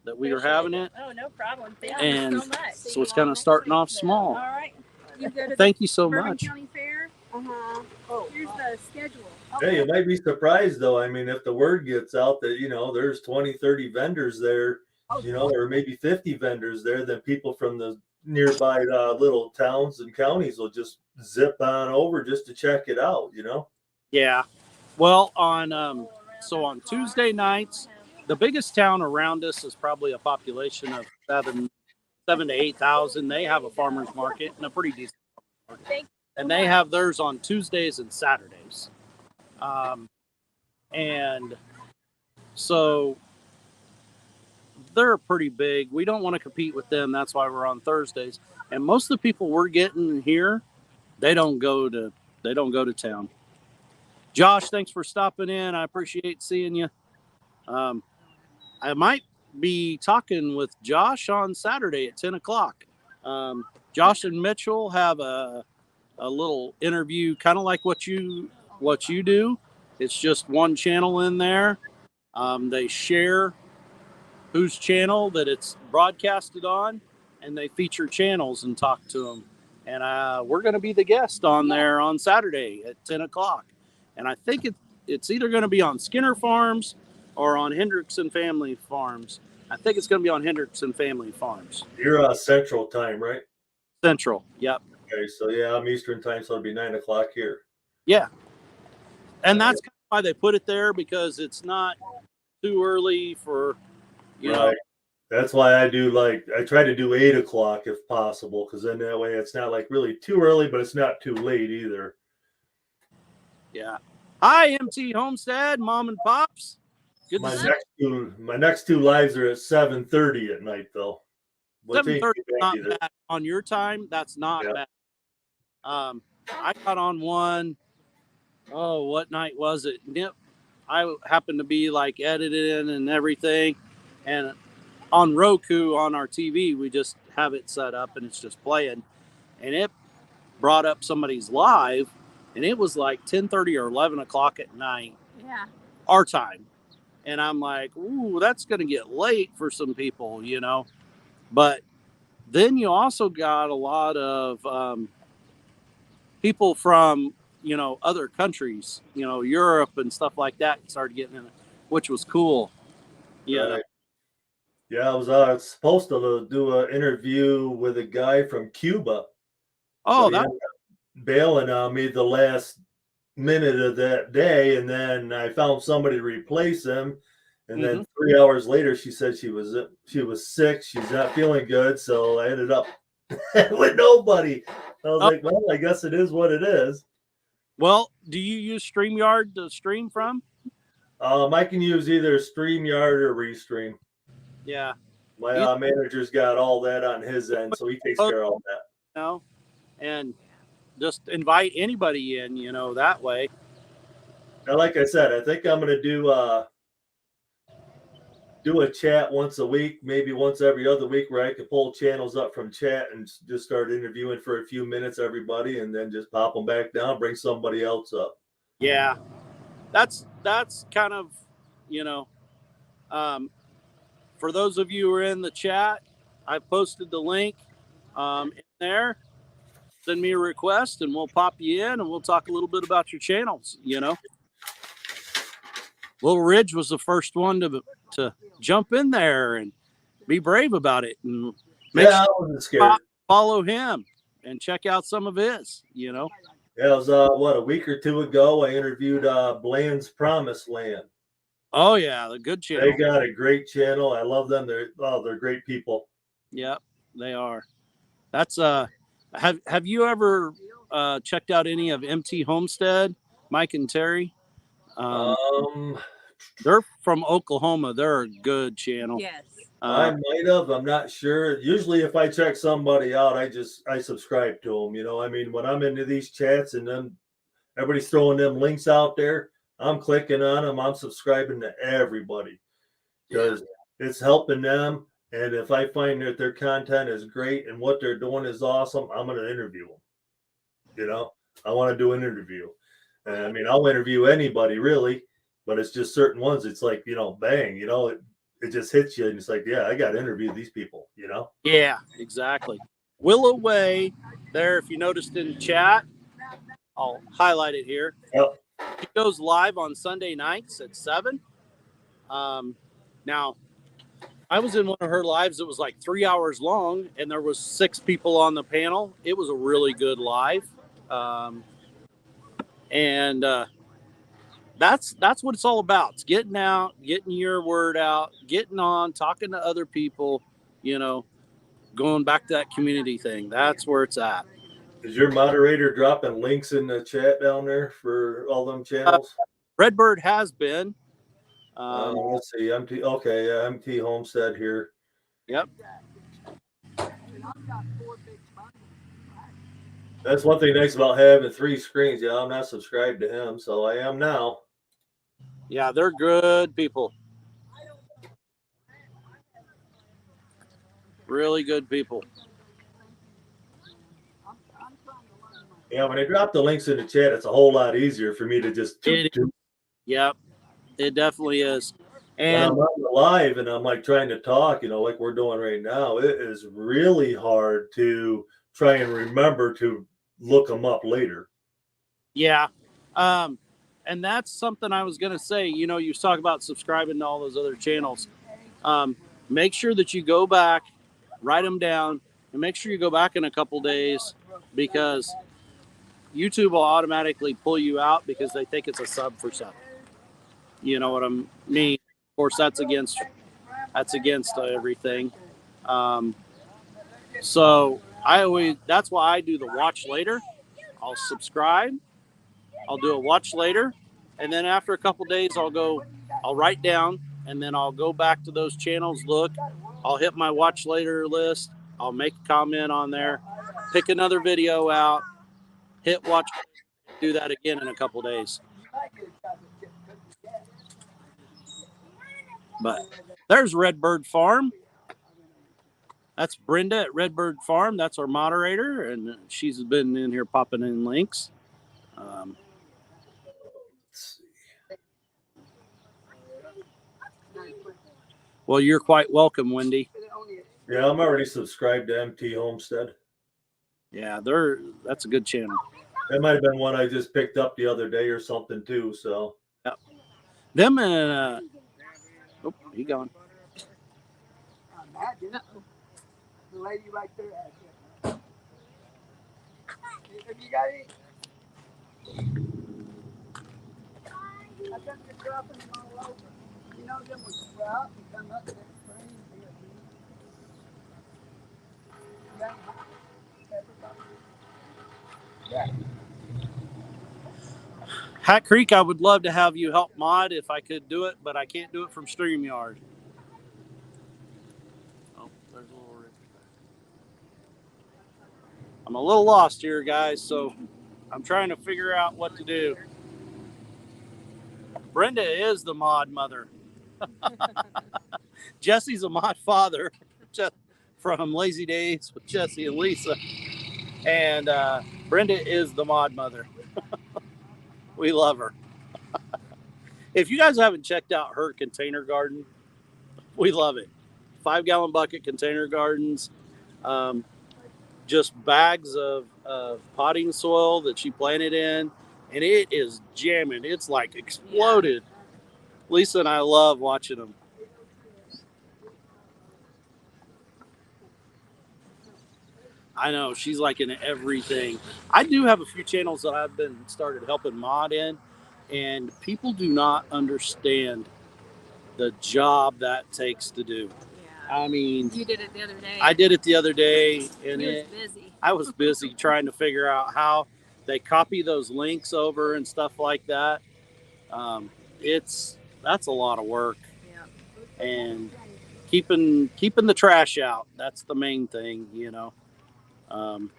that we are having it. Oh, no problem. Thank And you so much. so it's kind of starting off small. All right. You go to Thank you so Bourbon much. County Fair. Oh, here's the schedule. Hey, you might be surprised though. I mean, if the word gets out that, there's 20, 30 vendors there, or maybe 50 vendors there, then people from the nearby little towns and counties will just zip on over just to check it out, Yeah. Well, on Tuesday nights, the biggest town around us is probably a population of 7 to 8,000. They have a farmer's market and a pretty decent market. And they have theirs on Tuesdays and Saturdays. And so they're pretty big. We don't want to compete with them. That's why we're on Thursdays. And most of the people we're getting here, they don't go to town. Josh, thanks for stopping in. I appreciate seeing you. I might be talking with Josh on Saturday at 10 o'clock. Josh and Mitchell have a little interview, kind of like what you do. It's just one channel in there. They share whose channel that it's broadcasted on, and they feature channels and talk to them. And we're going to be the guest on there on Saturday at 10 o'clock. And I think it's either going to be on Skinner Farms or on Hendrickson Family Farms. I think it's going to be on Hendrickson Family Farms. You're Central Time, right? Central, yep. Okay, so yeah, I'm Eastern Time, so it'll be 9 o'clock here. Yeah. And that's kind of why they put it there, because it's not too early for, you know. That's why I try to do 8 o'clock if possible, because then that way it's not like really too early, but it's not too late either. Yeah. Hi, MT Homestead, Mom and Pops. Good to see you. My next two lives are at 7:30 at night, though. 7:30 not bad. On your time, that's not bad. I got on one. Oh, what night was it? I happened to be like editing and everything, and on Roku on our TV, we just have it set up and it's just playing, and it brought up somebody's live, and it was like 10:30 or 11 o'clock at night. Yeah. Our time. And I'm like, ooh, that's going to get late for some people, But then you also got a lot of people from, other countries, Europe and stuff like that started getting in it, which was cool. Yeah. Yeah, I was supposed to do an interview with a guy from Cuba. Oh, that's bailing on me the last minute of that day, and then I found somebody to replace him, and then 3 hours later she said she was sick, she's not feeling good, so I ended up with nobody. I was like, well, I guess it is what it is. Well, do you use StreamYard to stream from? I can use either StreamYard or Restream. Yeah, my manager's got all that on his end, so he takes care of all that. And just invite anybody in, that way. Now, like I said, I think I'm going to do a chat once a week, maybe once every other week, where I can pull channels up from chat and just start interviewing for a few minutes, everybody, and then just pop them back down, bring somebody else up. Yeah, that's kind of, for those of you who are in the chat, I posted the link in there. Send me a request and we'll pop you in and we'll talk a little bit about your channels, Little Ridge was the first one to jump in there and be brave about it and I wasn't scared. Follow him and check out some of his. You know. Yeah, it was a week or two ago. I interviewed Bland's Promised Land. Oh yeah, the good channel. They got a great channel. I love them. They're great people. Yep, they are. That's have you ever checked out any of MT Homestead, Mike and Terry? They're from Oklahoma. They're a good channel. Yes. I might have. I'm not sure. Usually, if I check somebody out, I subscribe to them. You know, I mean, when I'm into these chats and then everybody's throwing them links out there, I'm clicking on them. I'm subscribing to everybody because it's helping them. And if I find that their content is great and what they're doing is awesome, I'm going to interview them. You know, I want to do an interview. And I mean, I'll interview anybody really, but it's just certain ones. It's like, you know, bang, you know, it just hits you and it's like, yeah, I got to interview these people, you know? Yeah, exactly. Willow Way there, if you noticed in the chat, I'll highlight it here. Yep. She goes live on Sunday nights at 7. Now, I was in one of her lives that was like 3 hours long, and there was 6 people on the panel. It was a really good live. That's what it's all about. It's getting out, getting your word out, getting on, talking to other people, you know, going back to that community thing. That's where it's at. Is your moderator dropping links in the chat down there for all them channels? Redbird has been. Let's see. MT Homestead here. Yep. That's one thing nice about having 3 screens. Yeah, I'm not subscribed to him, so I am now. Yeah, they're good people. Really good people. Yeah, when they drop the links in the chat, it's a whole lot easier for me to just Yep, it definitely is. And when I'm on the live and I'm like trying to talk, you know, like we're doing right now, it is really hard to try and remember to look them up later. Yeah. And that's something I was going to say. You know, you talk about subscribing to all those other channels. Make sure that you go back, write them down, and make sure you go back in a couple days because YouTube will automatically pull you out because they think it's a sub for sub. You know what I mean? Of course, that's against everything. So that's why I do the watch later. I'll subscribe. I'll do a watch later. And then after a couple days, I'll write down and then I'll go back to those channels, look, I'll hit my watch later list. I'll make a comment on there, pick another video out, hit watch, do that again in a couple days. But there's Redbird Farm. That's Brenda at Redbird Farm. That's our moderator, and she's been in here popping in links. Well, you're quite welcome, Wendy. Yeah, I'm already subscribed to MT Homestead. Yeah, that's a good channel. That might have been one I just picked up the other day or something too. So, yep. Them and he gone. Imagine the lady right there. Have you got any? I think you're dropping them all over. You know them would sprout and come up that spring. Yeah. Hat Creek, I would love to have you help mod if I could do it, but I can't do it from StreamYard. Oh, there's a little rip. I'm a little lost here, guys, so I'm trying to figure out what to do. Brenda is the mod mother. Jesse's a mod father from Lazy Days with Jesse and Lisa. And Brenda is the mod mother. We love her. If you guys haven't checked out her container garden, we love it. 5-gallon bucket container gardens, just bags of potting soil that she planted in, and it is jamming. It's like exploded. Yeah. Lisa and I love watching them. I know she's like in everything. I do have a few channels that I've been started helping mod in, and people do not understand the job that takes to do. Yeah. I mean, You did it the other day. I did it the other day, and You was busy. I was busy trying to figure out how they copy those links over and stuff like that. Um, that's a lot of work, Yeah. and keeping the trash out. That's the main thing, you know. Um,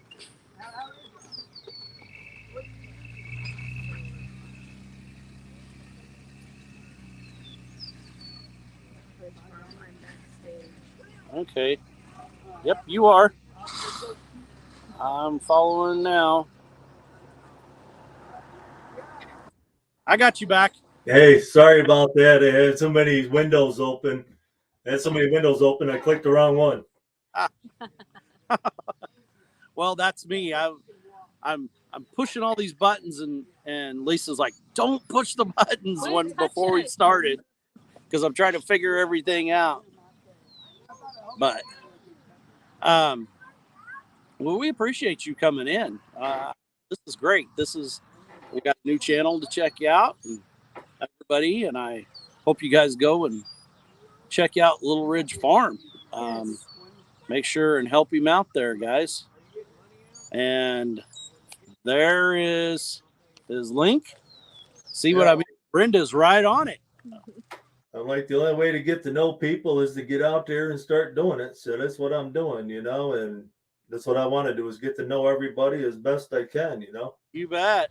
okay. Yep, you are. I'm following now. I got you back. Hey, sorry about that. I had so many windows open. I clicked the wrong one. Well, that's me. I'm pushing all these buttons, and Lisa's like, "Don't push the buttons when before we started," because I'm trying to figure everything out. But well, we appreciate you coming in. This is great. We got a new channel to check you out, and everybody, and I hope you guys go and check out Little Ridge Farm. Make sure and help him out there, guys. And there is his link. See what I mean? Brenda's right on it. I'm like, the only way to get to know people is to get out there and start doing it. So that's what I'm doing, you know, and that's what I want to do is get to know everybody as best I can, you know. You bet.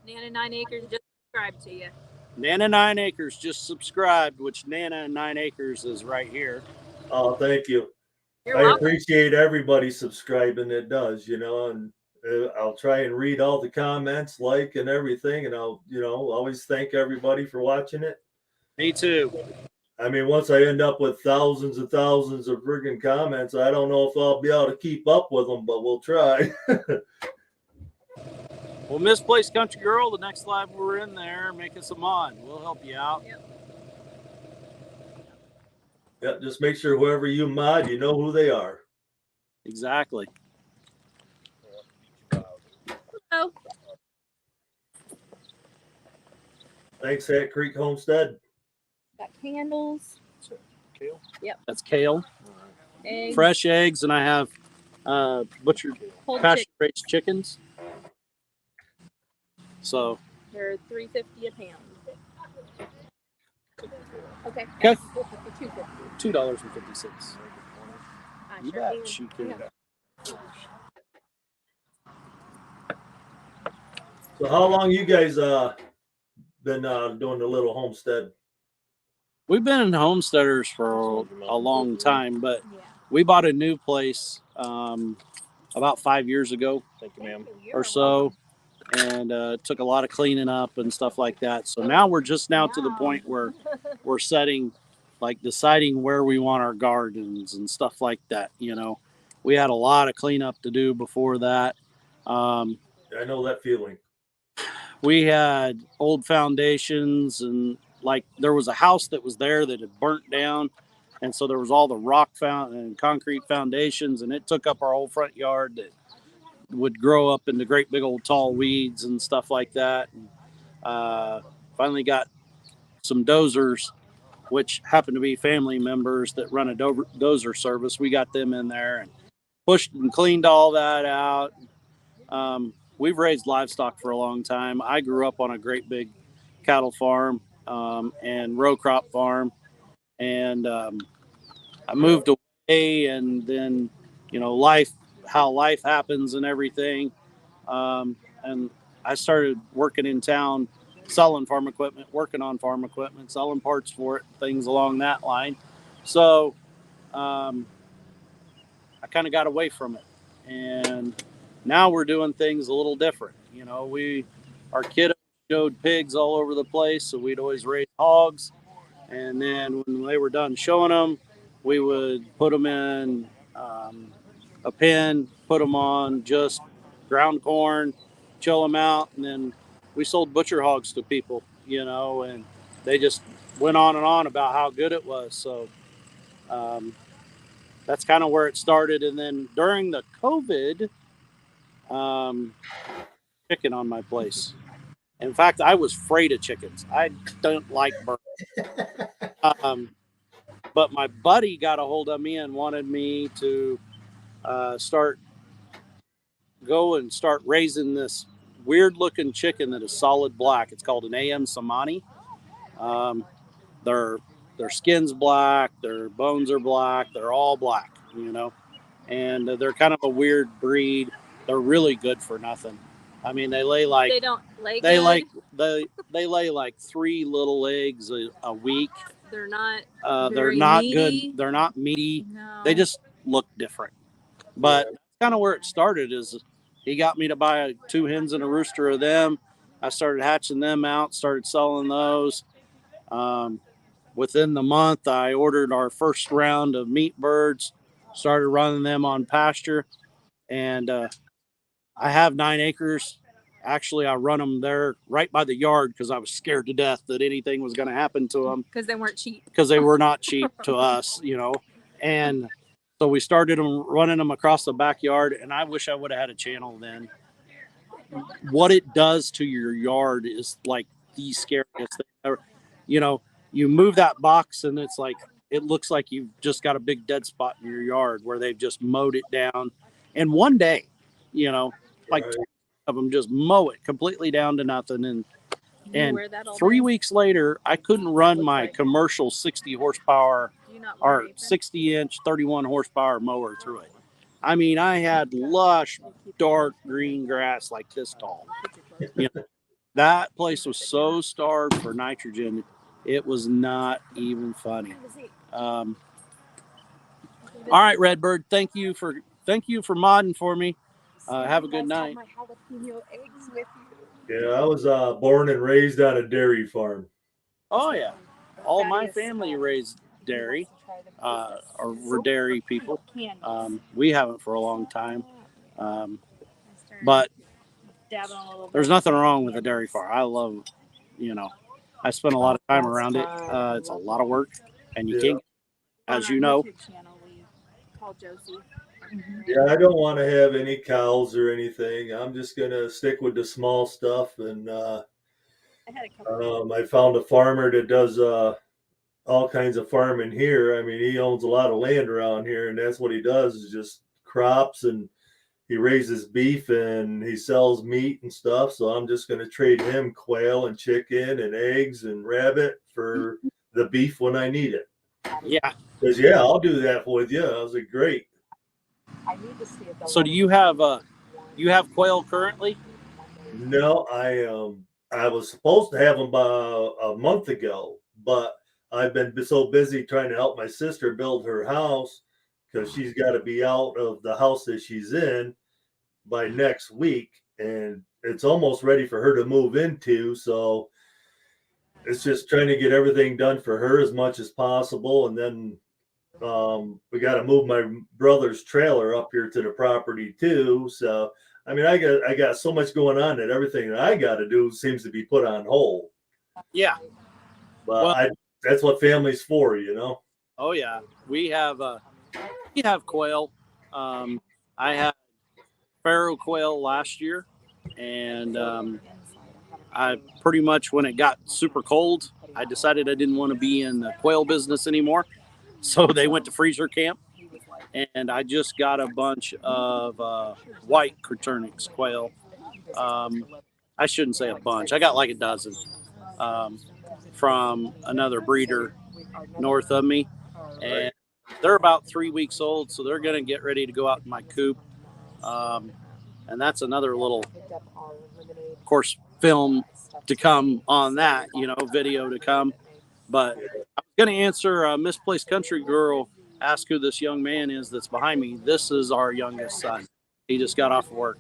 Nana 9 Acres just subscribed to you. Nana 9 Acres just subscribed, which Nana 9 Acres is right here. Oh, thank you. You're I welcome. appreciate everybody subscribing that does, you know, and I'll try and read all the comments, like, and everything. And I'll, you know, always thank everybody for watching it. Me too. I mean, once I end up with thousands and thousands of friggin' comments, I don't know if I'll be able to keep up with them, but we'll try. Well, Misplaced Country Girl, the next live we're in there, make us a mod. We'll help you out. Yep. Yeah, just make sure whoever you mod, you know who they are. Exactly. Hello. Thanks, Hat Creek Homestead. Got candles. Kale? Yep. That's kale. Eggs. Fresh eggs, and I have butchered pasture-raised chickens. So they're $3.50 a pound. Okay. Okay. $2.50. $2.50. You bet she can. So how long you guys been doing the little homestead? We've been in homesteaders for a long time, but we bought a new place about 5 years ago or so, and it took a lot of cleaning up and stuff like that. So now we're just now to the point where we're deciding where we want our gardens and stuff like that. You know, we had a lot of cleanup to do before that. I know that feeling. We had old foundations, and like there was a house that was there that had burnt down, and so there was all the rock and concrete foundations, and it took up our whole front yard that would grow up into great big old tall weeds and stuff like that. And, finally got some dozers, which happen to be family members that run a dozer service. We got them in there and pushed and cleaned all that out. We've raised livestock for a long time. I grew up on a great big cattle farm and row crop farm, and I moved away, and then how life happens and everything, and I started working in town, selling farm equipment, working on farm equipment, selling parts for it, things along that line. So I kind of got away from it, and now we're doing things a little different. You know, our kiddos showed pigs all over the place, so we'd always raise hogs, and then when they were done showing them, we would put them in a pen, put them on just ground corn, chill them out, and then we sold butcher hogs to people, you know, and they just went on and on about how good it was. So that's kind of where it started. And then during the COVID, chicken on my place. In fact, I was afraid of chickens. I don't like birds. But my buddy got a hold of me and wanted me to start raising this weird looking chicken that is solid black. It's called an AM Samani. Um, their skin's black, their bones are black, they're all black, and they're kind of a weird breed. They're really good for nothing. I mean, they lay like They don't lay they good. like they lay like 3 little eggs a week. They're not. They're not meaty. good. They're not meaty. No. They just look different. But that's kind of where it started. Is he got me to buy 2 hens and a rooster of them. I started hatching them out. Started selling those. Within the month, I ordered our first round of meat birds. Started running them on pasture, and I have 9 acres. Actually, I run them there right by the yard because I was scared to death that anything was going to happen to them. Because they weren't cheap. Because they were not cheap to us, And so we started running them across the backyard, and I wish I would have had a channel then. What it does to your yard is like the scariest thing ever. You move that box, and it's like it looks like you've just got a big dead spot in your yard where they've just mowed it down. And one day, like Right. 20 of them just mow it completely down to nothing. And You wear that all 3 day? weeks later, I couldn't run my commercial 60 horsepower Do you not wear or an apron? 60-inch, 31 horsepower mower through it. I mean, I had lush, dark green grass like this tall. That place was so starved for nitrogen, it was not even funny. All right, Redbird, thank you for modding for me. Have a good night. My jalapeno eggs with you. Yeah, I was born and raised on a dairy farm. Oh yeah, all my family raised dairy, or were dairy people. We haven't for a long time, but there's nothing wrong with a dairy farm. I love, I spend a lot of time around it. It's a lot of work, and you can't, as you know. Yeah, I don't want to have any cows or anything. I'm just gonna stick with the small stuff, and I found a farmer that does all kinds of farming here. I mean, he owns a lot of land around here, and that's what he does is just crops, and he raises beef and he sells meat and stuff. So I'm just going to trade him quail and chicken and eggs and rabbit for the beef when I need it. Yeah. Because I'll do that with you. I was like, great. I need to see if So do you have quail currently? No, I was supposed to have them a month ago, but I've been so busy trying to help my sister build her house because she's got to be out of the house that she's in by next week, and it's almost ready for her to move into. So it's just trying to get everything done for her as much as possible, and then we got to move my brother's trailer up here to the property too. So I mean, I got so much going on that everything that I got to do seems to be put on hold. Yeah, but that's what family's for, Oh yeah, we have quail. I had farrow quail last year, and I pretty much, when it got super cold, I decided I didn't want to be in the quail business anymore. So they went to freezer camp, and I just got a bunch of white Craternix quail. I shouldn't say a bunch. I got like a dozen from another breeder north of me, and they're about 3 weeks old, so they're going to get ready to go out in my coop. And that's another little, of course, film to come on that, video to come. But I'm going to answer Misplaced Country Girl, ask who this young man is that's behind me. This is our youngest son. He just got off work.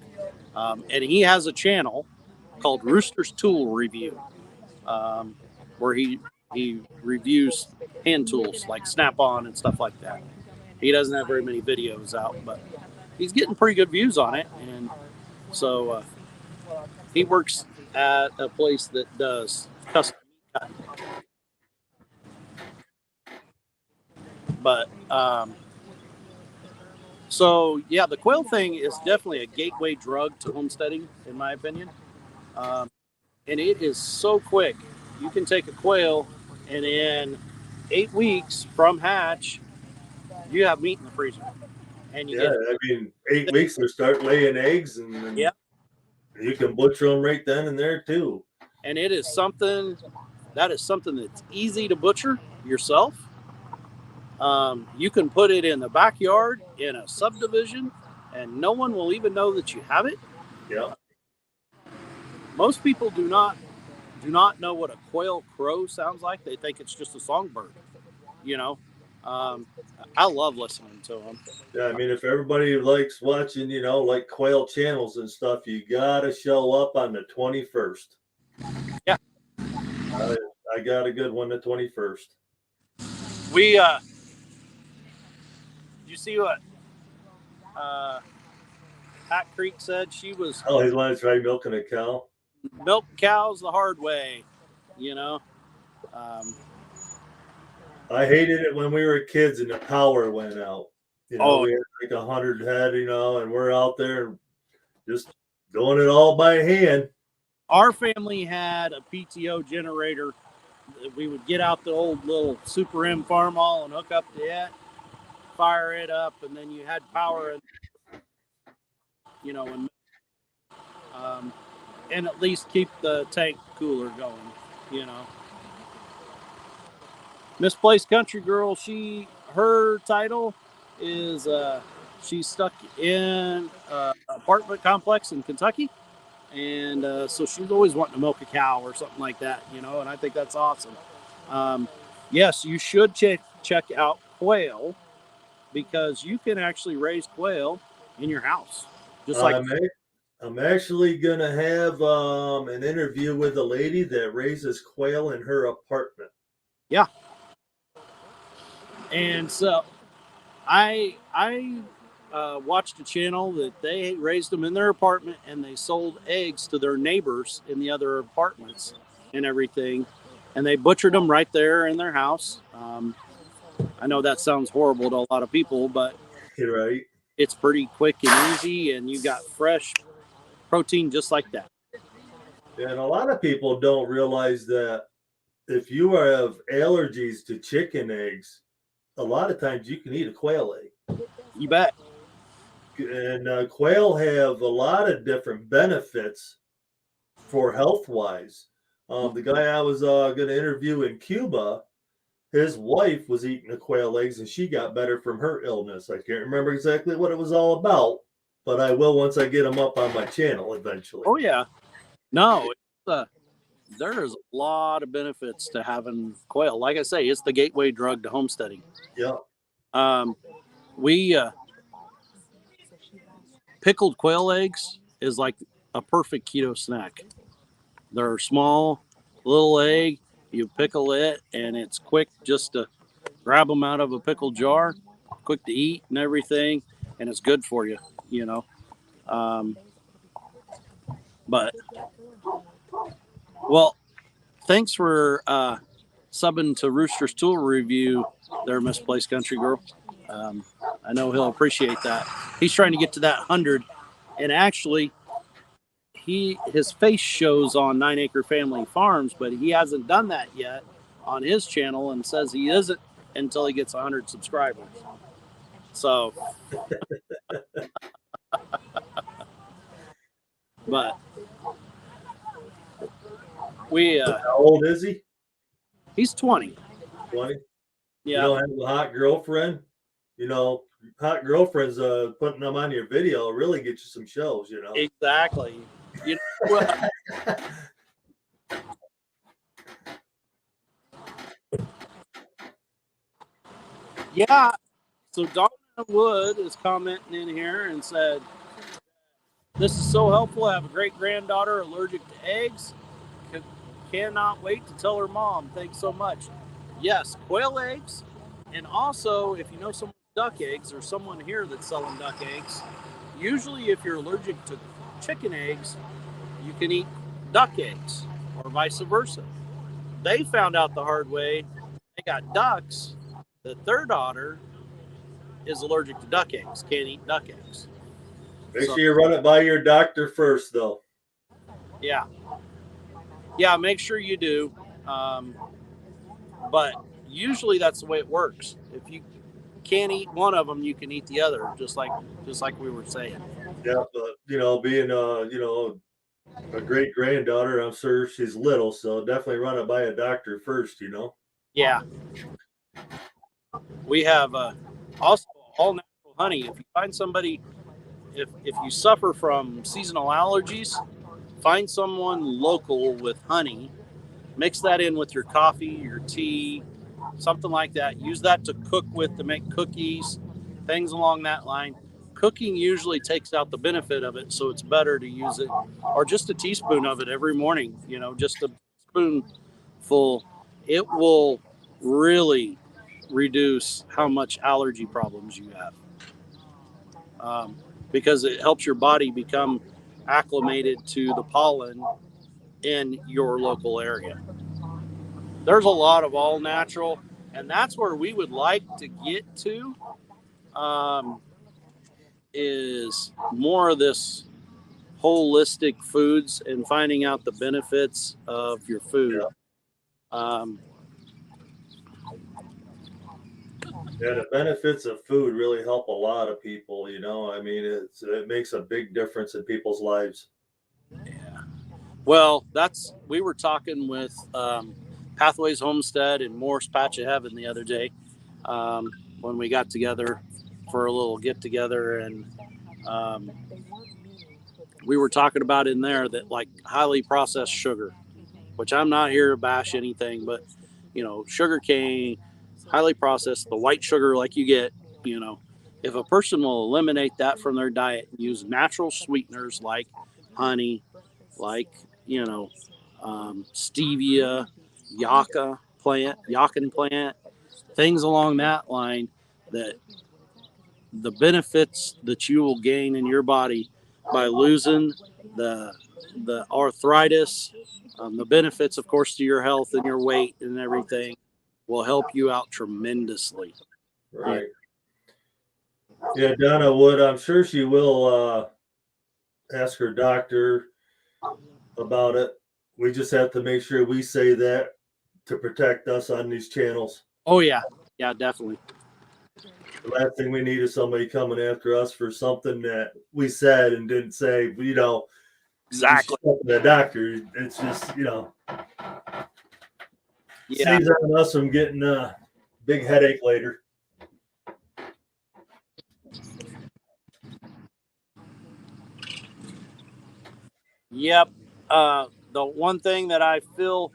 And he has a channel called Rooster's Tool Review, where he reviews hand tools like Snap-on and stuff like that. He doesn't have very many videos out, but he's getting pretty good views on it. And so he works at a place that does custom cutting. But So yeah, the quail thing is definitely a gateway drug to homesteading, in my opinion. And it is so quick. You can take a quail, and in 8 weeks from hatch, you have meat in the freezer, and you Yeah, get I mean, 8 weeks they start laying eggs, and yeah. you can butcher them right then and there too. And it is something that's easy to butcher yourself. You can put it in the backyard in a subdivision, and no one will even know that you have it. Yeah. Most people do not know what a quail crow sounds like. They think it's just a songbird. You know, um, I love listening to them. Yeah, I mean, if everybody likes watching, like quail channels and stuff, you gotta show up on the 21st. Yeah. I got a good one, the 21st. You see what Pat Creek said? She was Oh, he's want to try milking a cow. milk cows the hard way, you know. Um, I hated it when we were kids and the power went out. We had like 100 head, and we're out there just doing it all by hand. Our family had a PTO generator. We would get out the old little Super M farm hall and hook up to it, fire it up, and then you had power, and at least keep the tank cooler going, Misplaced Country Girl, her title is she's stuck in an apartment complex in Kentucky, and so she's always wanting to milk a cow or something like that, and I think that's awesome. Yes, you should check out Quail, because you can actually raise quail in your house, just like I'm actually gonna have an interview with a lady that raises quail in her apartment. Yeah. And so I watched a channel that they raised them in their apartment, and they sold eggs to their neighbors in the other apartments and everything, and they butchered them right there in their house. I know that sounds horrible to a lot of people, but You're right. It's pretty quick and easy, and you got fresh protein just like that. And a lot of people don't realize that if you have allergies to chicken eggs, a lot of times you can eat a quail egg. You bet. And quail have a lot of different benefits for health-wise. The guy I was going to interview in Cuba, his wife was eating the quail eggs, and she got better from her illness. I can't remember exactly what it was all about, but I will once I get them up on my channel eventually. Oh, yeah. No, there's a lot of benefits to having quail. Like I say, it's the gateway drug to homesteading. Yeah. We pickled quail eggs is like a perfect keto snack. They're small, little egg. You pickle it, and it's quick just to grab them out of a pickle jar, quick to eat and everything, and it's good for you, But, well, thanks for subbing to Rooster's Tool Review there, Misplaced Country Girl. I know he'll appreciate that. He's trying to get to that 100, and actually, his face shows on 9 Acre Family Farms, but he hasn't done that yet on his channel, and says he isn't until he gets 100 subscribers. So, but how old is he? He's 20. 20? Yeah. You don't have a hot girlfriend? Hot girlfriends putting them on your video really get you some shows, Exactly. Yeah. So Donna Wood is commenting in here and said, "This is so helpful. I have a great granddaughter allergic to eggs. Cannot wait to tell her mom. Thanks so much." Yes, quail eggs. And also, if you know someone with duck eggs, or someone here that's selling duck eggs, usually if you're allergic to chicken eggs, you can eat duck eggs, or vice versa. They found out the hard way. They got ducks that their daughter is allergic to duck eggs, can't eat duck eggs. Make sure you run it by your doctor first, though. Yeah. Yeah, make sure you do. But usually that's the way it works. If you can't eat one of them, you can eat the other, just like we were saying. Yeah, but being a great granddaughter, I'm sure she's little, so definitely run it by a doctor first. Yeah. We have also all natural honey. If you find somebody, if you suffer from seasonal allergies, find someone local with honey. Mix that in with your coffee, your tea, something like that. Use that to cook with, to make cookies, things along that line. Cooking usually takes out the benefit of it, so it's better to use it, or just a teaspoon of it every morning. Just a spoonful. It will really reduce how much allergy problems you have, because it helps your body become acclimated to the pollen in your local area. There's a lot of all natural, and that's where we would like to get to, is more of this holistic foods and finding out the benefits of your food. Yeah. The benefits of food really help a lot of people. I mean, it makes a big difference in people's lives. Yeah. Well, we were talking with Pathways Homestead and Morse Patch of Heaven the other day, when we got together for a little get together, and we were talking about in there that, like, highly processed sugar, which I'm not here to bash anything, but sugar cane, highly processed, the white sugar like you get, if a person will eliminate that from their diet and use natural sweeteners like honey, like stevia, yakin plant, things along that line, that the benefits that you will gain in your body by losing the arthritis, the benefits, of course, to your health and your weight and everything, will help you out tremendously. Right. Yeah, Donna would. I'm sure she will ask her doctor about it. We just have to make sure we say that to protect us on these channels. Oh, yeah. Yeah, definitely. The last thing we need is somebody coming after us for something that we said and didn't say, Exactly. The doctor, it's just, saves on us from getting a big headache later. Yep. The one thing that I feel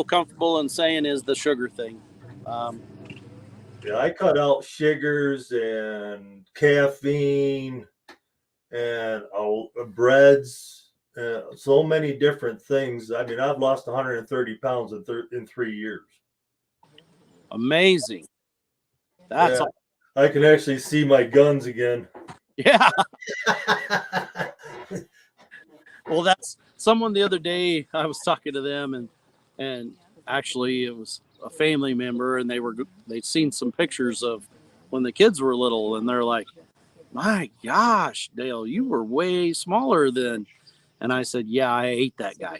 comfortable in saying is the sugar thing. Yeah, I cut out sugars and caffeine and breads, so many different things. I mean, I've lost 130 pounds in 3 years. Amazing. That's awesome. I can actually see my guns again. Yeah. Well, that's someone the other day, I was talking to them, and actually it was a family member, and they'd seen some pictures of when the kids were little, and they're like, "My gosh, Dale, you were way smaller then." And I said, "Yeah, I ate that guy."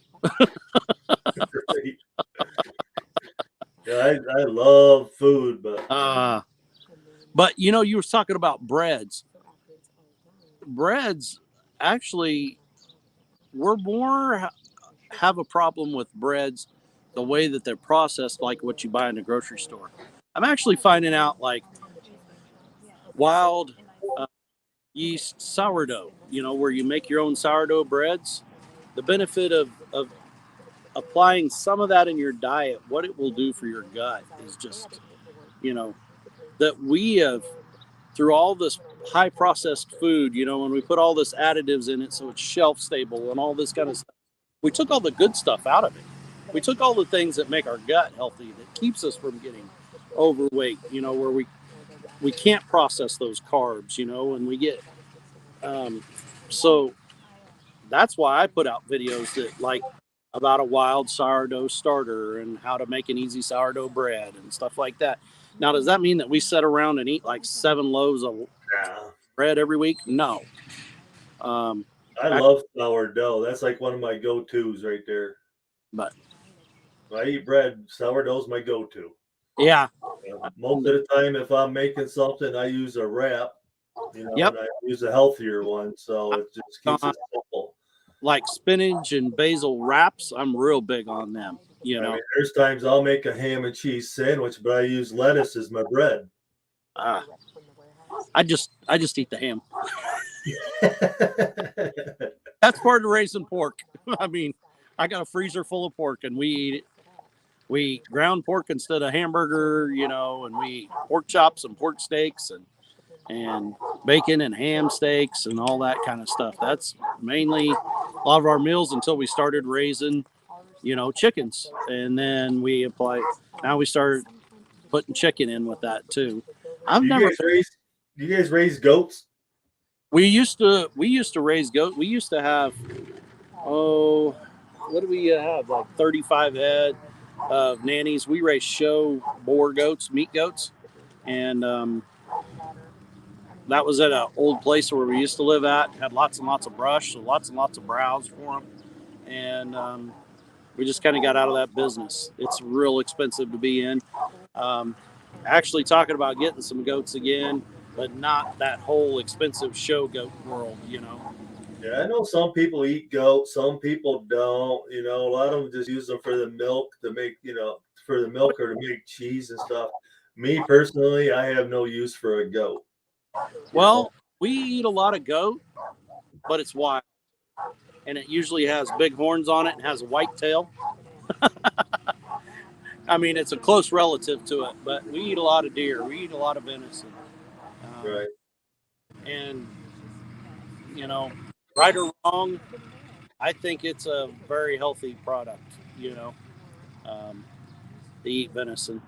Yeah, I love food, but you were talking about breads. Breads, actually, we're more have a problem with breads the way that they're processed, like what you buy in the grocery store. I'm actually finding out, like, wild yeast sourdough, where you make your own sourdough breads. The benefit of applying some of that in your diet, what it will do for your gut is just, that we have, through all this high processed food, when we put all this additives in it so it's shelf stable and all this kind of stuff, we took all the good stuff out of it. We took all the things that make our gut healthy, that keeps us from getting overweight, where we can't process those carbs, and we get, so that's why I put out videos that, like, about a wild sourdough starter and how to make an easy sourdough bread and stuff like that. Now, does that mean that we sit around and eat like 7 loaves of bread every week? No. I love sourdough. That's like one of my go-tos right there. But when I eat bread, sourdough's my go-to. Yeah. Most of the time, if I'm making something, I use a wrap, and I use a healthier one, so it just keeps it simple. Like spinach and basil wraps, I'm real big on them. I mean, there's times I'll make a ham and cheese sandwich, but I use lettuce as my bread. I just eat the ham. That's part of raising pork. I mean, I got a freezer full of pork, and we eat it. We eat ground pork instead of hamburger, and we eat pork chops and pork steaks and bacon and ham steaks and all that kind of stuff. That's mainly a lot of our meals until we started raising, chickens. And then now we started putting chicken in with that too. Do you guys raise goats? We used to raise goats. We used to have, what do we have? Like 35 head of nannies. We raised show boar goats, meat goats. And that was at an old place where we used to live at. Had lots and lots of brush, so lots and lots of browse for them. And we just kind of got out of that business. It's real expensive to be in. Actually talking about getting some goats again, but not that whole expensive show goat world, Yeah, I know some people eat goat, some people don't. A lot of them just use them for the milk to make, for the milk or to make cheese and stuff. Me personally, I have no use for a goat. Well, we eat a lot of goat, but it's wild. And it usually has big horns on it and has a white tail. I mean, it's a close relative to it, but we eat a lot of deer. We eat a lot of venison. Right. And, right or wrong, I think it's a very healthy product, to eat venison.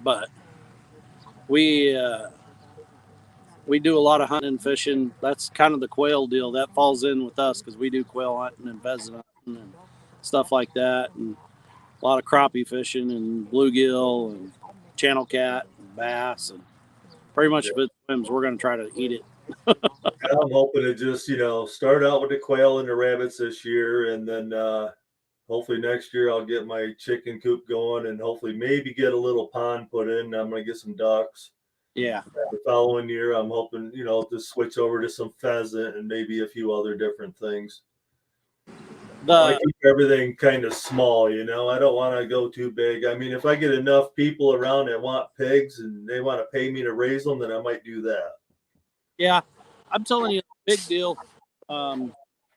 But we do a lot of hunting and fishing. That's kind of the quail deal. That falls in with us because we do quail hunting and pheasant hunting and stuff like that. And a lot of crappie fishing and bluegill and channel cat and bass. And pretty much if it swims, we're going to try to eat it. I'm hoping to just, start out with the quail and the rabbits this year. And then hopefully next year I'll get my chicken coop going and hopefully maybe get a little pond put in. I'm going to get some ducks. Yeah. The following year, I'm hoping, to switch over to some pheasant and maybe a few other different things. I keep everything kind of small, I don't want to go too big. I mean, if I get enough people around that want pigs and they want to pay me to raise them, then I might do that. Yeah, I'm telling you, big deal.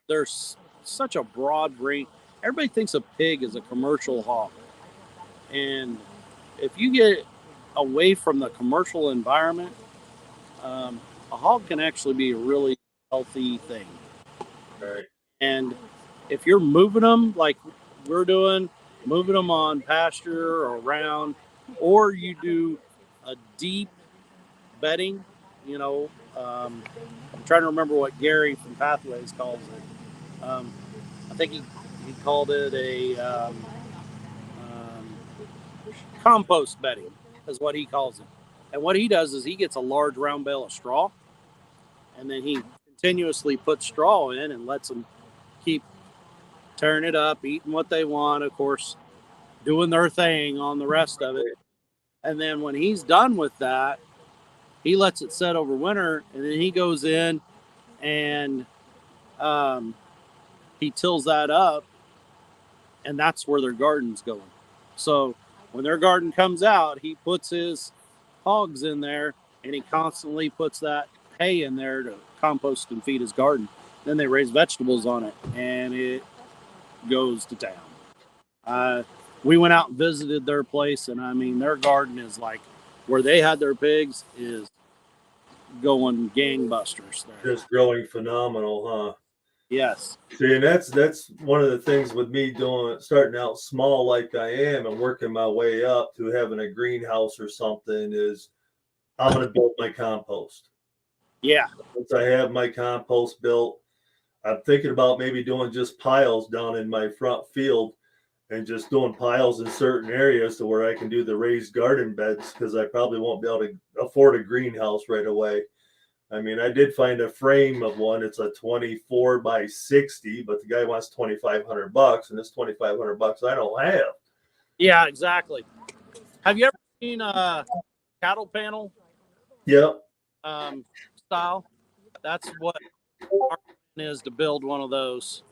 There's such a broad range. Everybody thinks a pig is a commercial hog. And if you get away from the commercial environment, a hog can actually be a really healthy thing. Right. And if you're moving them like we're doing, moving them on pasture or around, or you do a deep bedding, I'm trying to remember what Gary from Pathways calls it. I think he called it a compost bedding is what he calls it. And what he does is he gets a large round bale of straw, and then he continuously puts straw in and lets them keep tearing it up, eating what they want, of course, doing their thing on the rest of it. And then when he's done with that, he lets it set over winter, and then he goes in and he tills that up, and that's where their garden's going. So when their garden comes out, he puts his hogs in there, and he constantly puts that hay in there to compost and feed his garden. Then they raise vegetables on it, and it goes to town. We went out and visited their place, and I mean, their garden is like where they had their pigs is going gangbusters there. Just growing phenomenal, huh? Yes. See, and that's one of the things with me starting out small like I am and working my way up to having a greenhouse or something is I'm going to build my compost. Yeah. Once I have my compost built, I'm thinking about maybe doing just piles down in my front field and just doing piles in certain areas to where I can do the raised garden beds, because I probably won't be able to afford a greenhouse right away. I mean, I did find a frame of one. It's a 24 by 60, but the guy wants $2,500, and it's $2,500 I don't have. Yeah, exactly. Have you ever seen a cattle panel Yep. style? That's what our plan is, to build one of those.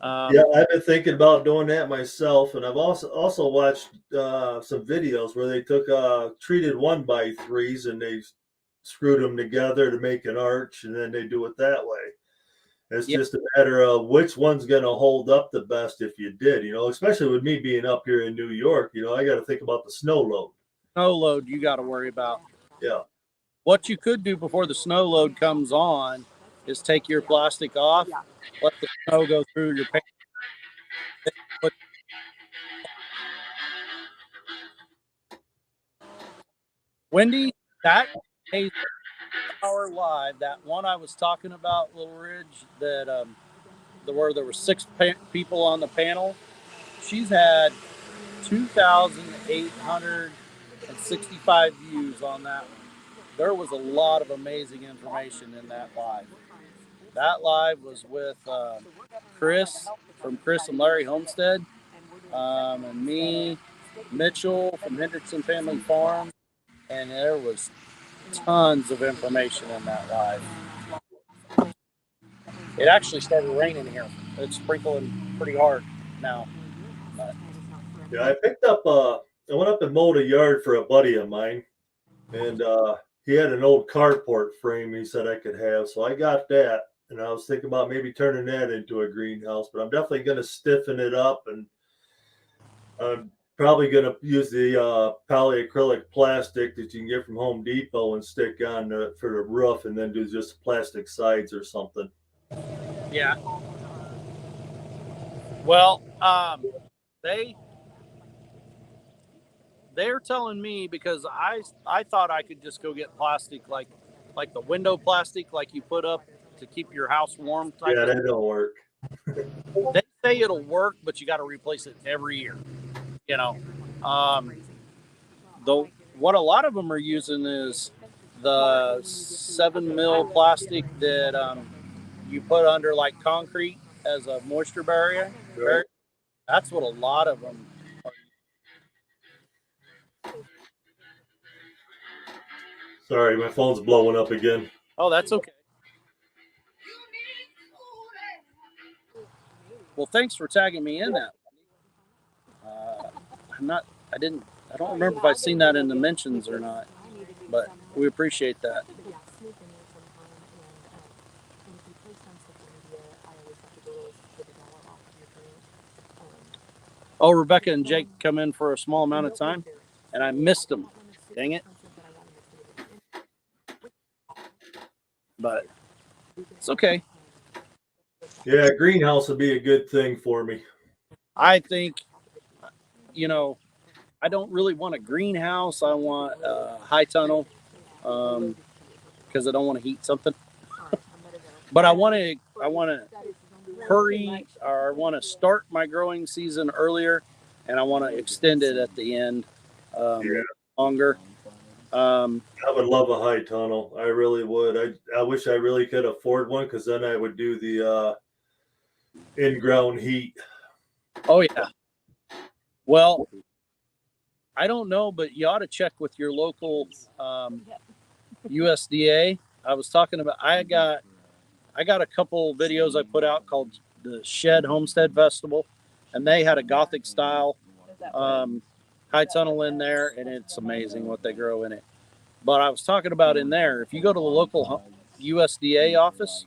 Yeah, I've been thinking about doing that myself, and I've also watched some videos where they took treated 1x3s and they screwed them together to make an arch, and then they do it that way. It's just a matter of which one's going to hold up the best if you did, especially with me being up here in New York, I got to think about the snow load. Snow load you got to worry about. Yeah. What you could do before the snow load comes on is take your plastic off, let the snow go through your paint. Wendy, that Power Live, that one I was talking about, Little Ridge, that where there were 6 people on the panel, she's had 2,865 views on that. There was a lot of amazing information in that live. That live was with Chris from Chris and Larry Homestead, and me, Mitchell from Hendrickson Family Farm, and there was tons of information in that live. It actually started raining here. It's sprinkling pretty hard now. But. Yeah, I went up and mowed a yard for a buddy of mine, and he had an old carport frame he said I could have, so I got that, and I was thinking about maybe turning that into a greenhouse, but I'm definitely going to stiffen it up, and I'm probably going to use the polyacrylic plastic that you can get from Home Depot and stick on for the roof, and then do just plastic sides or something. Yeah. Well, they're telling me, because I thought I could just go get plastic like the window plastic like you put up to keep your house warm. Yeah, that don't work. They say it'll work, but you got to replace it every year. What a lot of them are using is the 7 mil plastic that you put under like concrete as a moisture barrier. Right. That's what a lot of them are. Sorry, my phone's blowing up again. Oh, that's okay. Well, thanks for tagging me in that. I don't remember if I've seen that in the mentions or not, but we appreciate that. Oh, Rebecca and Jake come in for a small amount of time, and I missed them. Dang it. But it's okay. Yeah, greenhouse would be a good thing for me. I think, I don't really want a greenhouse. I want a high tunnel because I don't want to heat something. But I want to hurry, or I want to start my growing season earlier, and I want to extend it at the end longer. I would love a high tunnel. I really would. I wish I really could afford one, because then I would do the in-ground heat. Oh, yeah. Well, I don't know, but you ought to check with your local USDA. I was talking about, I got a couple videos I put out called the Shed Homestead Festival, and they had a Gothic style high tunnel in there, and it's amazing what they grow in it. But I was talking about in there, if you go to the local USDA office,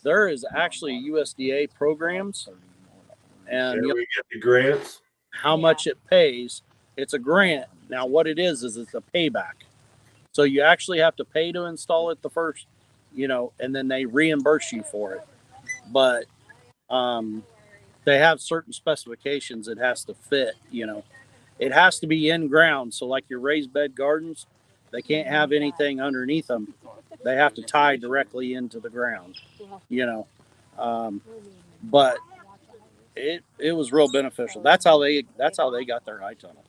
there is actually USDA programs, and we get the grants. How much it pays. It's a grant. Now, what it is it's a payback. So you actually have to pay to install it the first, and then they reimburse you for it. But they have certain specifications it has to fit, It has to be in ground. So like your raised bed gardens, they can't have anything underneath them. They have to tie directly into the ground, But it was real beneficial. That's how they got their eye tunnel,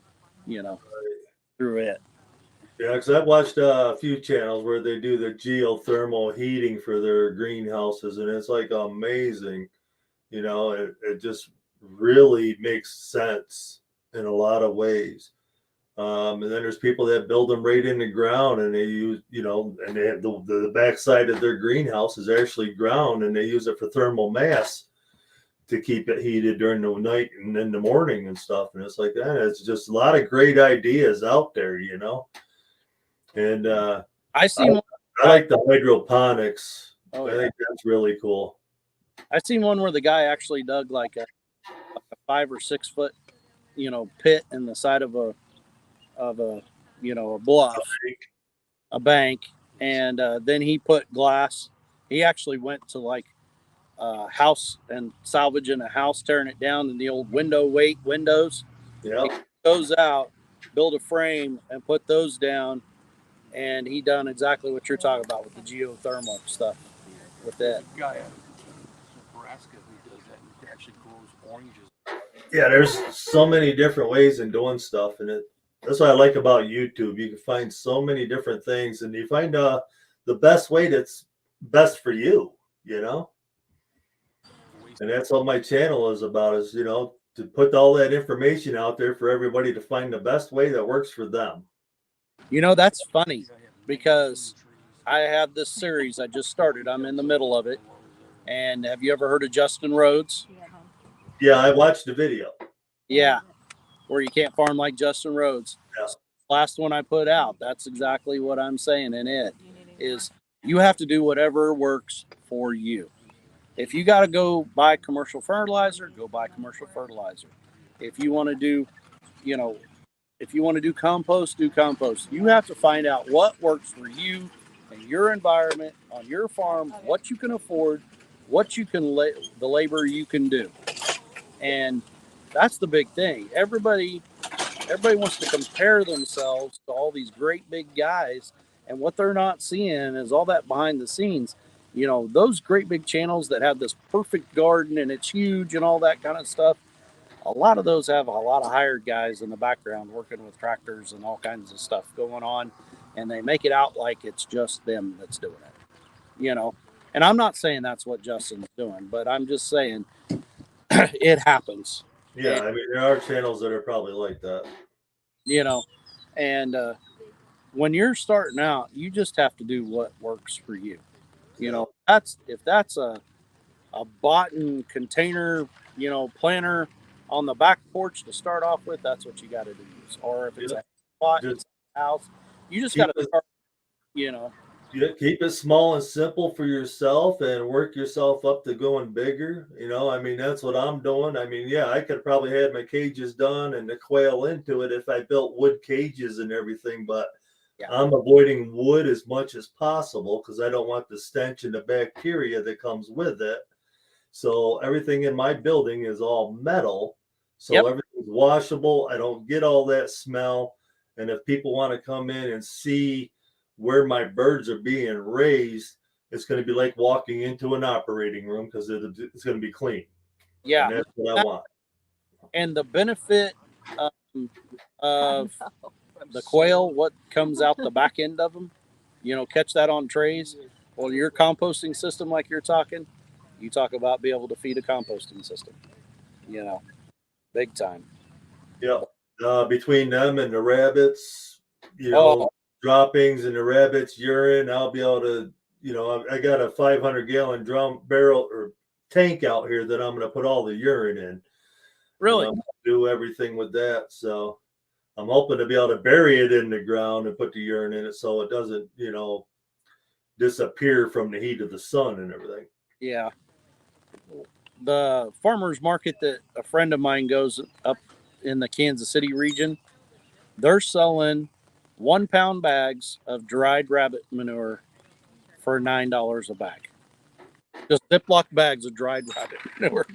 you know, through it. Yeah, because I've watched a few channels where they do the geothermal heating for their greenhouses, and it's like amazing. You know, it just really makes sense in a lot of ways. And then there's people that build them right in the ground, and they use, you know, and they have the backside of their greenhouse is actually ground, and they use it for thermal mass to keep it heated during the night and in the morning and stuff. And it's like that. It's just a lot of great ideas out there, you know. And I seen I like the hydroponics. Oh, I yeah. think that's really cool. I seen one where the guy actually dug like a 5 or 6 foot, you know, pit in the side of a you know, a bluff, a bank, and then he put glass. He actually went to like a house and salvaging a house, tearing it down, and the old windows. Yeah. He took those out, built a frame, and put those down. And he done exactly what you're talking about with the geothermal stuff. With that guy in Nebraska who does that. He actually grows oranges. Yeah, there's so many different ways in doing stuff, and that's what I like about YouTube. You can find so many different things, and you find the best way that's best for you, you know. And that's what my channel is about, is, you know, to put all that information out there for everybody to find the best way that works for them. You know, that's funny because I have this series I just started. I'm in the middle of it. And have you ever heard of Justin Rhodes? Yeah, I watched the video. Yeah, where you can't farm like Justin Rhodes. Yeah. Last one I put out, that's exactly what I'm saying in it, is you have to do whatever works for you. If you got to go buy commercial fertilizer, go buy commercial fertilizer. If you want to do, you know, if you want to do compost, do compost. You have to find out what works for you and your environment on your farm, what you can afford, what you can, the labor you can do. And that's the big thing. Everybody wants to compare themselves to all these great big guys, and what they're not seeing is all that behind the scenes. You know, those great big channels that have this perfect garden and it's huge and all that kind of stuff. A lot of those have a lot of hired guys in the background working with tractors and all kinds of stuff going on, and they make it out like it's just them that's doing it. You know, and I'm not saying that's what Justin's doing, but I'm just saying it happens. Yeah, I mean, there are channels that are probably like that. You know, and when you're starting out, you just have to do what works for you. You know, if that's a bought-in container, you know, planter on the back porch to start off with, that's what you got to do. Or if it's a spot, it's a house, you just got to start, you know. You keep it small and simple for yourself and work yourself up to going bigger. You know, I mean, that's what I'm doing. I mean, yeah, I could probably have my cages done and the quail into it if I built wood cages and everything, but yeah. I'm avoiding wood as much as possible because I don't want the stench and the bacteria that comes with it. So everything in my building is all metal. So everything's washable. I don't get all that smell. And if people want to come in and see where my birds are being raised, it's going to be like walking into an operating room because it's going to be clean. Yeah. And that's what I want. And the benefit of the quail, what comes out the back end of them, you know, catch that on trays. Well, your composting system, like you're talking, you talk about being able to feed a composting system, you know, big time. Yeah. Between them and the rabbits, you know, droppings and the rabbits' urine, I'll be able to, you know, I got a 500-gallon drum barrel or tank out here that I'm going to put all the urine in. Really? I'm going to do everything with that. So I'm hoping to be able to bury it in the ground and put the urine in it so it doesn't, you know, disappear from the heat of the sun and everything. Yeah. The farmer's market that a friend of mine goes up in the Kansas City region, they're selling 1-pound bags of dried rabbit manure for $9 a bag. Just Ziploc bags of dried rabbit manure.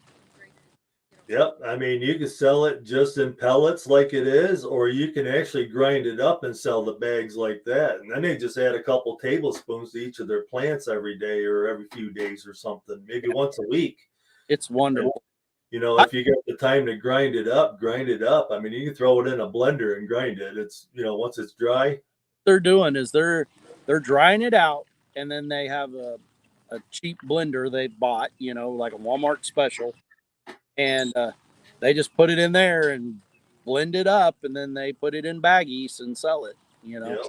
Yep. I mean, you can sell it just in pellets like it is, or you can actually grind it up and sell the bags like that. And then they just add a couple tablespoons to each of their plants every day or every few days or something, maybe once a week. It's wonderful. You know, if you get the time to grind it up. I mean, you can throw it in a blender and grind it. It's, you know, once it's dry. They're doing is they're drying it out, and then they have a cheap blender they bought, you know, like a Walmart special, and they just put it in there and blend it up, and then they put it in baggies and sell it, you know.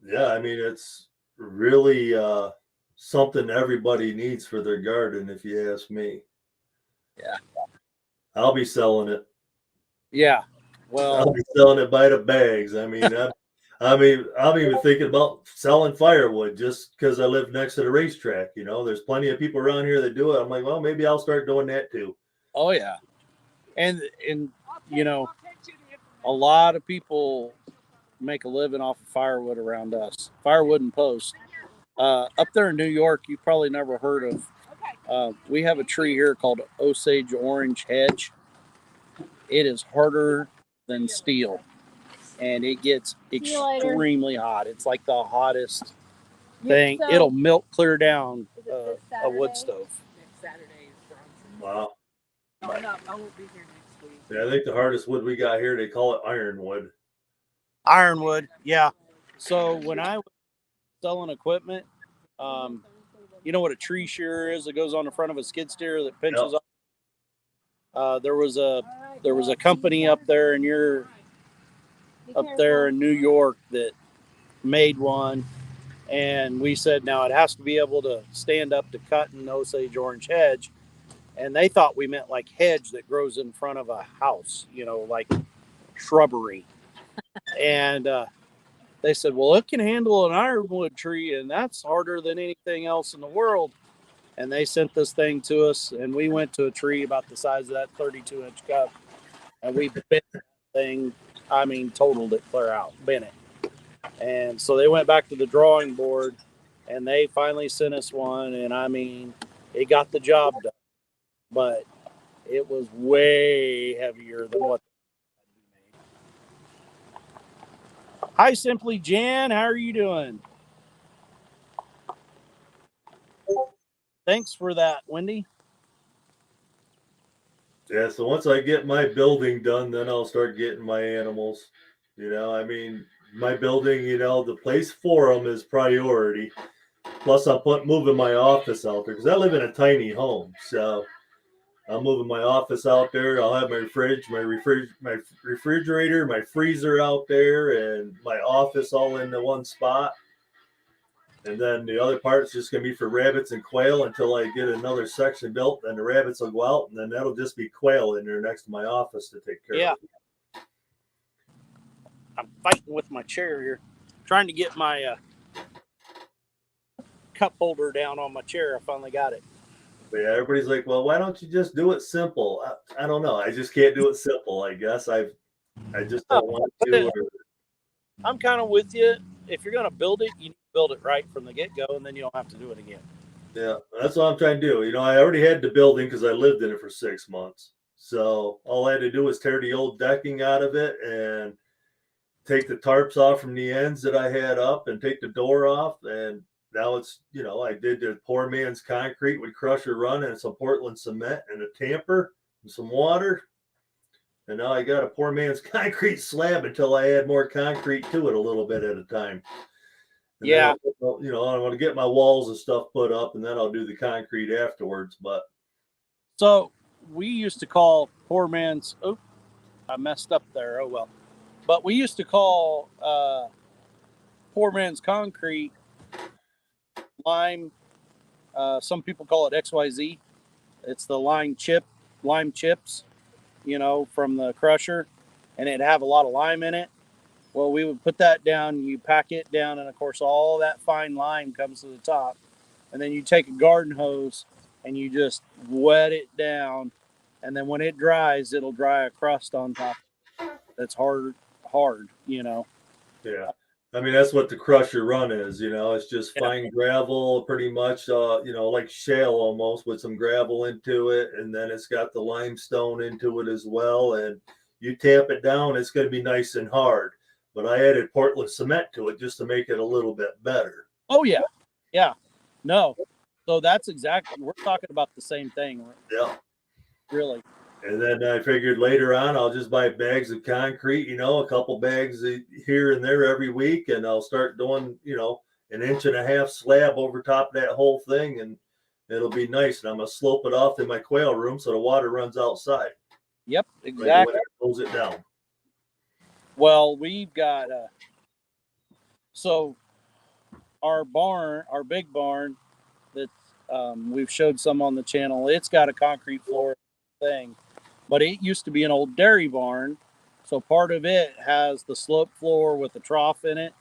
Yeah, I mean, it's really something everybody needs for their garden, if you ask me. Yeah, I'll be selling it. yeah. Well, I'll be selling it by the bags. I mean, I'm even thinking about selling firewood just because I live next to the racetrack. You know, there's plenty of people around here that do it. I'm like, well, maybe I'll start doing that too. oh yeah, and you know, a lot of people make a living off of firewood around us. Firewood and post. Up there in New York, you probably never heard of. We have a tree here called Osage orange hedge. It is harder than steel, and it gets extremely hot. It's like the hottest thing. So, it'll melt clear down a wood stove. Next Saturday is Bronson. Wow. No, I won't be here next week. Yeah, I think the hardest wood we got here, they call it ironwood. Ironwood, yeah. So when I was selling equipment, you know what a tree shearer is? It goes on the front of a skid steer that pinches off. There was a company up there in New York that made one, and we said now it has to be able to stand up to cutting Osage orange hedge, and they thought we meant like hedge that grows in front of a house, you know, like shrubbery. And they said, well, it can handle an ironwood tree, and that's harder than anything else in the world. And they sent this thing to us, and we went to a tree about the size of that 32-inch cup, and we bent that thing. I mean, totaled it clear out, bent it. And so they went back to the drawing board, and they finally sent us one, and I mean, it got the job done, but it was way heavier than what. Hi, Simply Jan. How are you doing? Thanks for that, Wendy. Yeah, so once I get my building done, then I'll start getting my animals. You know, I mean, my building, you know, the place for them is priority. Plus, I'm moving my office out there because I live in a tiny home. So I'm moving my office out there. I'll have my refrigerator, my freezer out there, and my office all in the one spot. And then the other part is just going to be for rabbits and quail until I get another section built. Then the rabbits will go out, and then that'll just be quail in there next to my office to take care of. I'm fighting with my chair here, trying to get my cup holder down on my chair. I finally got it. But yeah, everybody's like, well, why don't you just do it simple? I don't know. I just can't do it simple, I guess. I just don't want to. I'm kind of with you. If you're going to build it, you need to build it right from the get-go, and then you don't have to do it again. Yeah, that's what I'm trying to do. You know, I already had the building because I lived in it for 6 months. So all I had to do was tear the old decking out of it and take the tarps off from the ends that I had up and take the door off. And now it's, you know, I did the poor man's concrete with crusher run and some Portland cement and a tamper and some water. And now I got a poor man's concrete slab until I add more concrete to it a little bit at a time. And yeah. You know, I want to get my walls and stuff put up, and then I'll do the concrete afterwards. But so we used to call poor man's. Oh, I messed up there. Oh well. But we used to call poor man's concrete lime. Some people call it XYZ. It's the lime chips, you know, from the crusher, and it'd have a lot of lime in it. Well, we would put that down, you pack it down, and of course all that fine lime comes to the top. And then you take a garden hose and you just wet it down, and then when it dries, it'll dry a crust on top that's hard, you know. Yeah. I mean, that's what the crusher run is, you know, it's just fine gravel, pretty much, you know, like shale almost with some gravel into it. And then it's got the limestone into it as well. And you tamp it down, it's going to be nice and hard. But I added Portland cement to it just to make it a little bit better. Oh, yeah. Yeah. No. So that's exactly, we're talking about the same thing. Yeah. Really? And then I figured later on I'll just buy bags of concrete, a couple bags here and there every week, and I'll start doing, an 1.5-inch slab over top of that whole thing, and it'll be nice. And I'm gonna slope it off in my quail room so the water runs outside. Yep, Right, exactly. close it down. Well, we've got so our barn, our big barn that we've showed some on the channel. It's got a concrete floor thing, but it used to be an old dairy barn. So part of it has the slope floor with the trough in it,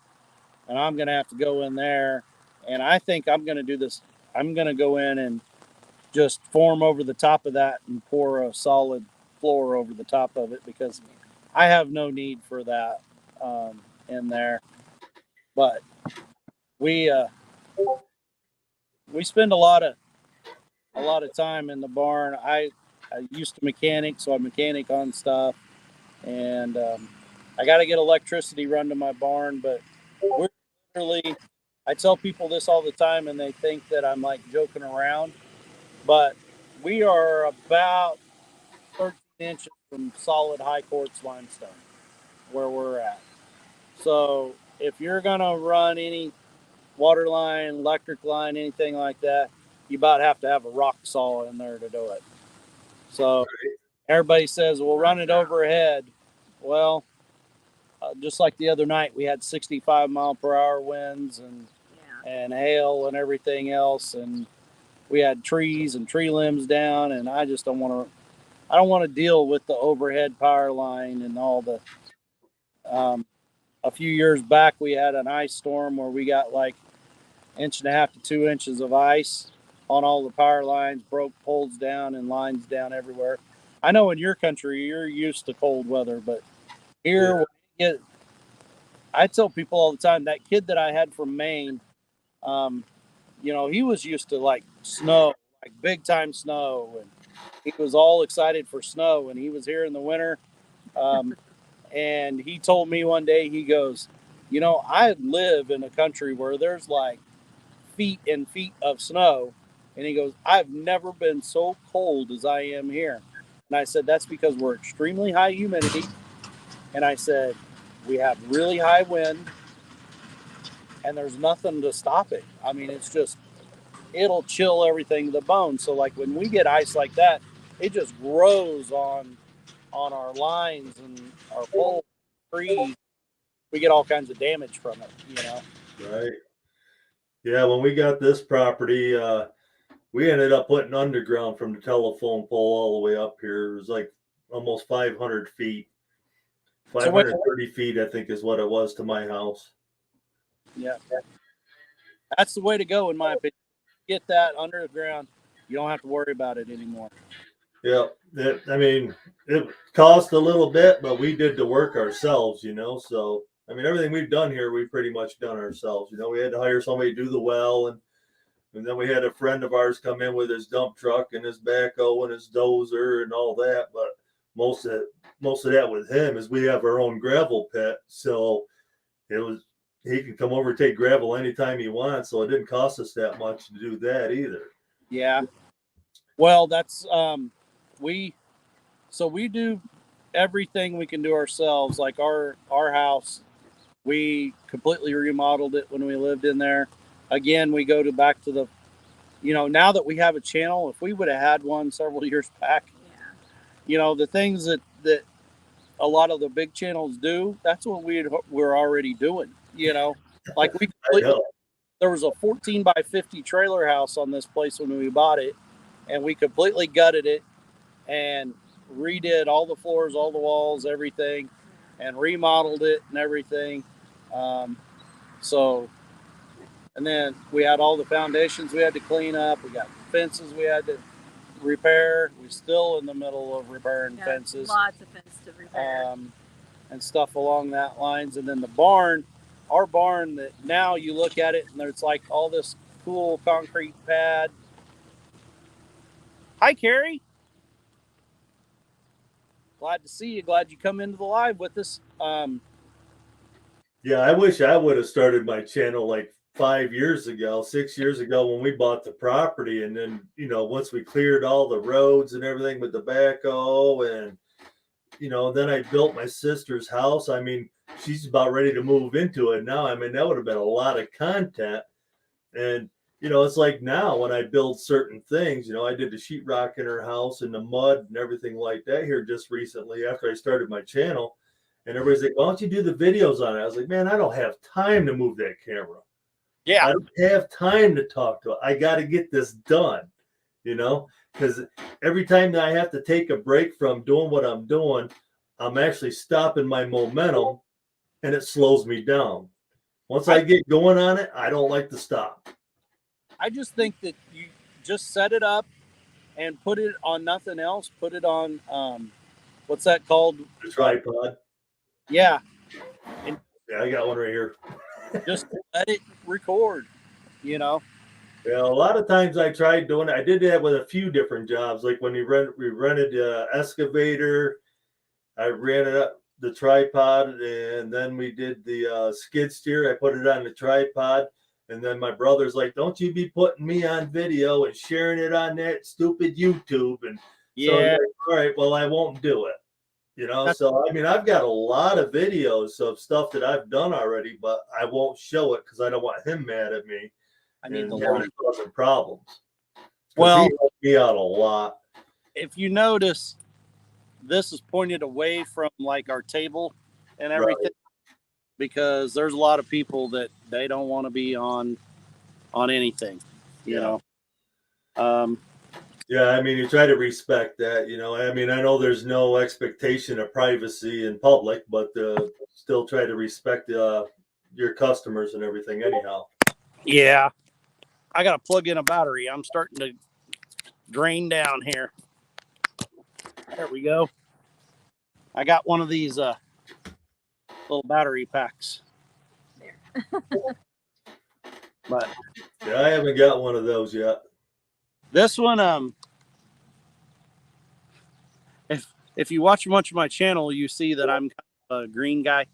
and I'm gonna have to go in there. And I think I'm gonna do this. I'm gonna go in and just form over the top of that and pour a solid floor over the top of it, because I have no need for that in there. But we spend a lot of time in the barn. I used to mechanic, so I mechanic on stuff, and I got to get electricity run to my barn. But we're literally, I tell people this all the time, and they think that I'm like joking around, but we are about 13 inches from solid high quartz limestone where we're at. So if you're gonna run any water line, electric line, anything like that, you about have to have a rock saw in there to do it. So everybody says, "Well, run it overhead." Well, just like the other night, we had 65-mile-per-hour winds and hail and everything else, and we had trees and tree limbs down, and I just don't want to. I don't want to deal with the overhead power line and all the. A few years back, we had an ice storm where we got like 1.5 to 2 inches of ice on all the power lines, broke poles down and lines down everywhere. I know in your country you're used to cold weather, but here, I tell people all the time, that kid that I had from Maine, he was used to like snow, like big time snow, and he was all excited for snow. And he was here in the winter, and he told me one day, he goes, I live in a country where there's like feet and feet of snow. And he goes, I've never been so cold as I am here. And I said, that's because we're extremely high humidity. And I said, we have really high wind, and there's nothing to stop it. I mean, it's just, it'll chill everything to the bone. So like when we get ice like that, it just grows on our lines and our poles, trees. We get all kinds of damage from it. Right. Yeah, when we got this property, we ended up putting underground from the telephone pole all the way up here. It was like almost 500 feet. 530 feet, I think, is what it was to my house. Yeah. That's the way to go, in my opinion. Get that underground. You don't have to worry about it anymore. Yeah. It cost a little bit, but we did the work ourselves, So, everything we've done here, we've pretty much done ourselves. We had to hire somebody to do the well, and then we had a friend of ours come in with his dump truck and his backhoe and his dozer and all that. But most of that with him is we have our own gravel pit, so he can come over and take gravel anytime he wants. So it didn't cost us that much to do that either. Yeah. Well, that's we do everything we can do ourselves. Like our house, we completely remodeled it when we lived in there. Again, we go back to the, now that we have a channel, if we would have had one several years back, the things that a lot of the big channels do, that's what we're already doing. Like there was a 14 by 50 trailer house on this place when we bought it, and we completely gutted it and redid all the floors, all the walls, everything, and remodeled it and everything. And then we had all the foundations we had to clean up. We got fences we had to repair. We're still in the middle of repairing fences. Lots of fence to repair. And stuff along that lines. And then the barn, our barn, that now you look at it and there's like all this cool concrete pad. Hi, Carrie. Glad to see you. Glad you come into the live with us. Yeah, I wish I would have started my channel like 5 years ago, 6 years ago when we bought the property. And then, you know, once we cleared all the roads and everything with the backhoe and, you know, then I built my sister's house. I mean, she's about ready to move into it now. I mean, that would have been a lot of content. And, you know, it's like now when I build certain things, you know, I did the sheetrock in her house and the mud and everything like that here just recently after I started my channel. And everybody's like, why don't you do the videos on it? I was like, man, I don't have time to move that camera. Yeah. I don't have time to talk to it. I got to get this done, you know, because every time that I have to take a break from doing what I'm doing, I'm actually stopping my momentum and it slows me down. Once I get going on it, I don't like to stop. I just think that you just set it up and put it on nothing else. Put it on, what's that called? The tripod. Yeah. Yeah, I got one right here. Just let it record, you know. Yeah, a lot of times I tried doing it. I did that with a few different jobs. Like when we rented the excavator, I ran it up the tripod, and then we did the skid steer. I put it on the tripod, and then my brother's like, "Don't you be putting me on video and sharing it on that stupid YouTube?" And so I was like, all right, well, I won't do it. You know, so I mean, I've got a lot of videos of stuff that I've done already, but I won't show it because I don't want him mad at me. I need the and causing problems. Well, he helped me out a lot. If you notice, this is pointed away from like our table and everything, because there's a lot of people that they don't want to be on anything, you know. Yeah, I mean, you try to respect that, you know. I mean, I know there's no expectation of privacy in public, but still try to respect your customers and everything anyhow. Yeah. I got to plug in a battery. I'm starting to drain down here. There we go. I got one of these little battery packs. There. But yeah, I haven't got one of those yet. This one, if you watch much of my channel, you see that I'm a green guy.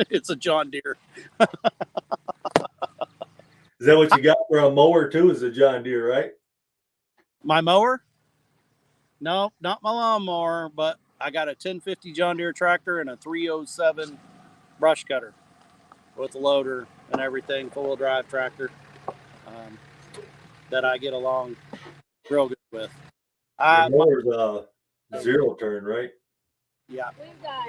It's a John Deere. Is that what you got for a mower too? Is a John Deere, right? My mower? No, not my lawnmower, but I got a 1050 John Deere tractor and a 307 brush cutter with a loader and everything, four-wheel drive tractor that I get along real good with. Your mower's zero turn, right? Yeah. We've got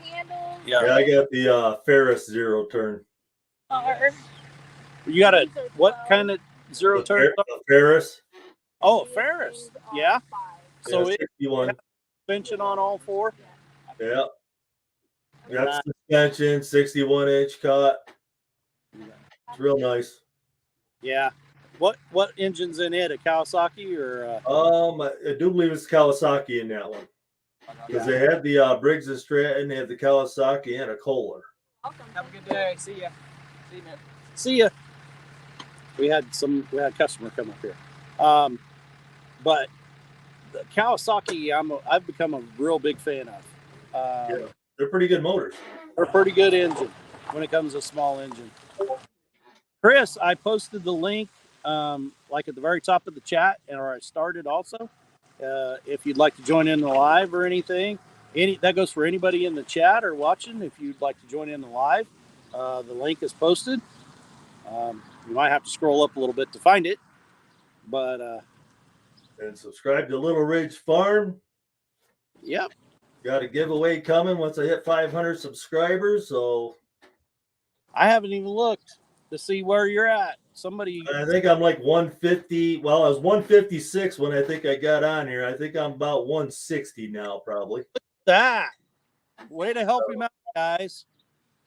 handles. Yeah, I got the Ferris zero turn. You got a what kind of zero turn? A Ferris. Oh, a Ferris. Yeah. So yeah, 61. Suspension on all four. Yeah. Got suspension, 61-inch cut. It's real nice. Yeah. What engine's in it? A Kawasaki or? I do believe it's Kawasaki in that one because they had the Briggs and Stratton, they had the Kawasaki and a Kohler. Awesome. Have a good day. See ya. See you, man. See ya. We had a customer come up here, but the Kawasaki I've become a real big fan of. Yeah, they're pretty good motors. They're a pretty good engine when it comes to small engine. Chris, I posted the link like at the very top of the chat, or I started also. If you'd like to join in the live or anything, that goes for anybody in the chat or watching. If you'd like to join in the live, the link is posted. You might have to scroll up a little bit to find it, but and subscribe to Little Ridge Farm. Yep. Got a giveaway coming once I hit 500 subscribers. So I haven't even looked to see where you're at. I think I'm like 150. Well, I was 156 when I think I got on here. I think I'm about 160 now, probably. Look at that. Way to help him out, guys.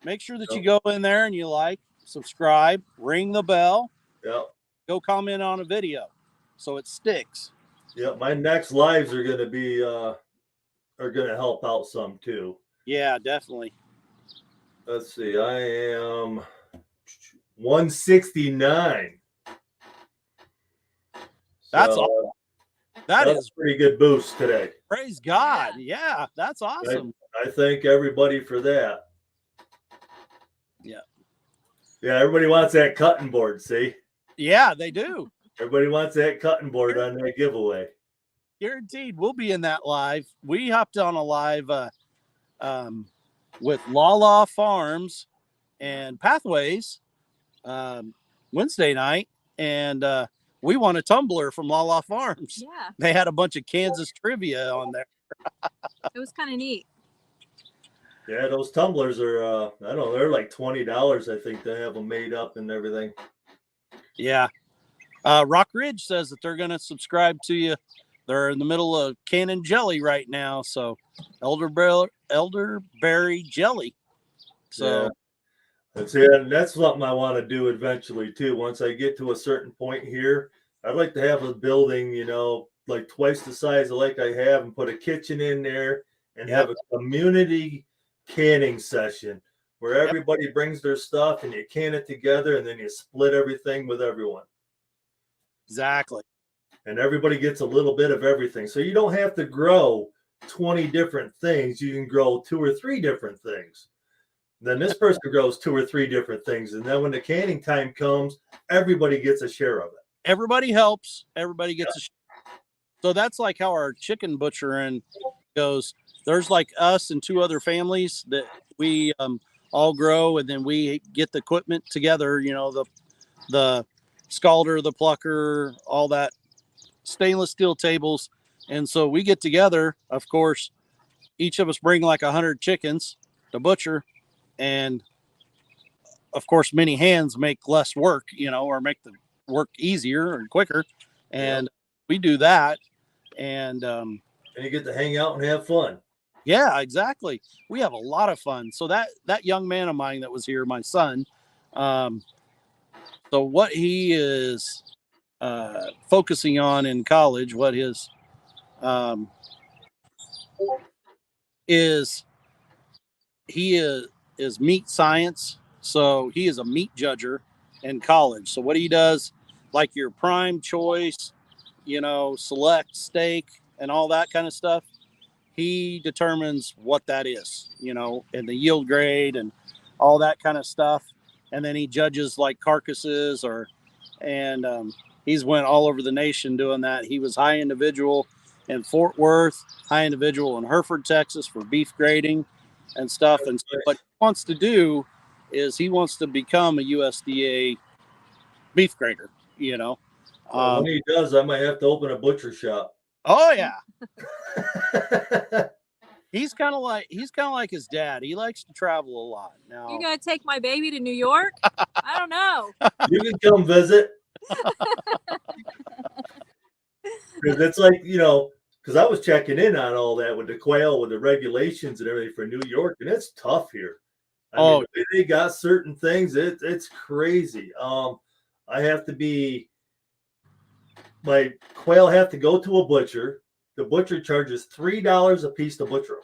Make sure that you go in there and you like, subscribe, ring the bell. Yeah. Go comment on a video so it sticks. Yeah, my next lives are going to be are going to help out some too. Yeah, definitely. Let's see. I am 169. That's awesome. That's a pretty good boost today. Praise God. Yeah, that's awesome. I thank everybody for that. Yeah. Yeah, everybody wants that cutting board, see? Yeah, they do. Everybody wants that cutting board on that giveaway. Guaranteed. We'll be in that live. We hopped on a live with Lala Farms and Pathways Wednesday night, and we won a tumbler from Lala Farms. Yeah, They had a bunch of Kansas trivia on there. it was kind of neat. Yeah, those tumblers are, I don't know, they're like $20, I think, they have them made up and everything. Yeah. Rock Ridge says that they're going to subscribe to you. They're in the middle of canning jelly right now, so elderberry jelly. So yeah. That's something I want to do eventually too. Once I get to a certain point here, I'd like to have a building, you know, like twice the size of like I have, and put a kitchen in there and have a community canning session where everybody brings their stuff and you can it together, and then you split everything with everyone. Exactly. And everybody gets a little bit of everything. So you don't have to grow 20 different things. You can grow 2 or 3 different things. Then this person grows 2 or 3 different things. And then when the canning time comes, everybody gets a share of it. Everybody helps. Everybody gets a share. So that's like how our chicken butchering goes. There's like us and 2 other families that we all grow, and then we get the equipment together, you know, the scalder, the plucker, all that, stainless steel tables. And so we get together, of course, each of us bring like 100 chickens to butcher, and of course many hands make less work, you know, or make the work easier and quicker. And we do that, and you get to hang out and have fun. Yeah, exactly. We have a lot of fun. So that young man of mine that was here, my son, so what he is focusing on in college, what his is meat science. So he is a meat judger in college. So what he does, like your prime choice, you know, select steak and all that kind of stuff, he determines what that is, you know, and the yield grade and all that kind of stuff. And then he judges like carcasses and he's went all over the nation doing that. He was high individual in Fort Worth, high individual in Hereford, Texas for beef grading and stuff. And so what he wants to do is he wants to become a USDA beef grader, you know. When he does, I might have to open a butcher shop. Oh yeah. He's kind of like his dad. He likes to travel a lot. Now You gonna take my baby to New York? I don't know. You can come visit. Because it's like, you know, because I was checking in on all that with the quail, with the regulations and everything for New York, and it's tough here. I mean, they got certain things. It's crazy. I have to be. My quail have to go to a butcher. The butcher charges $3 a piece to butcher them.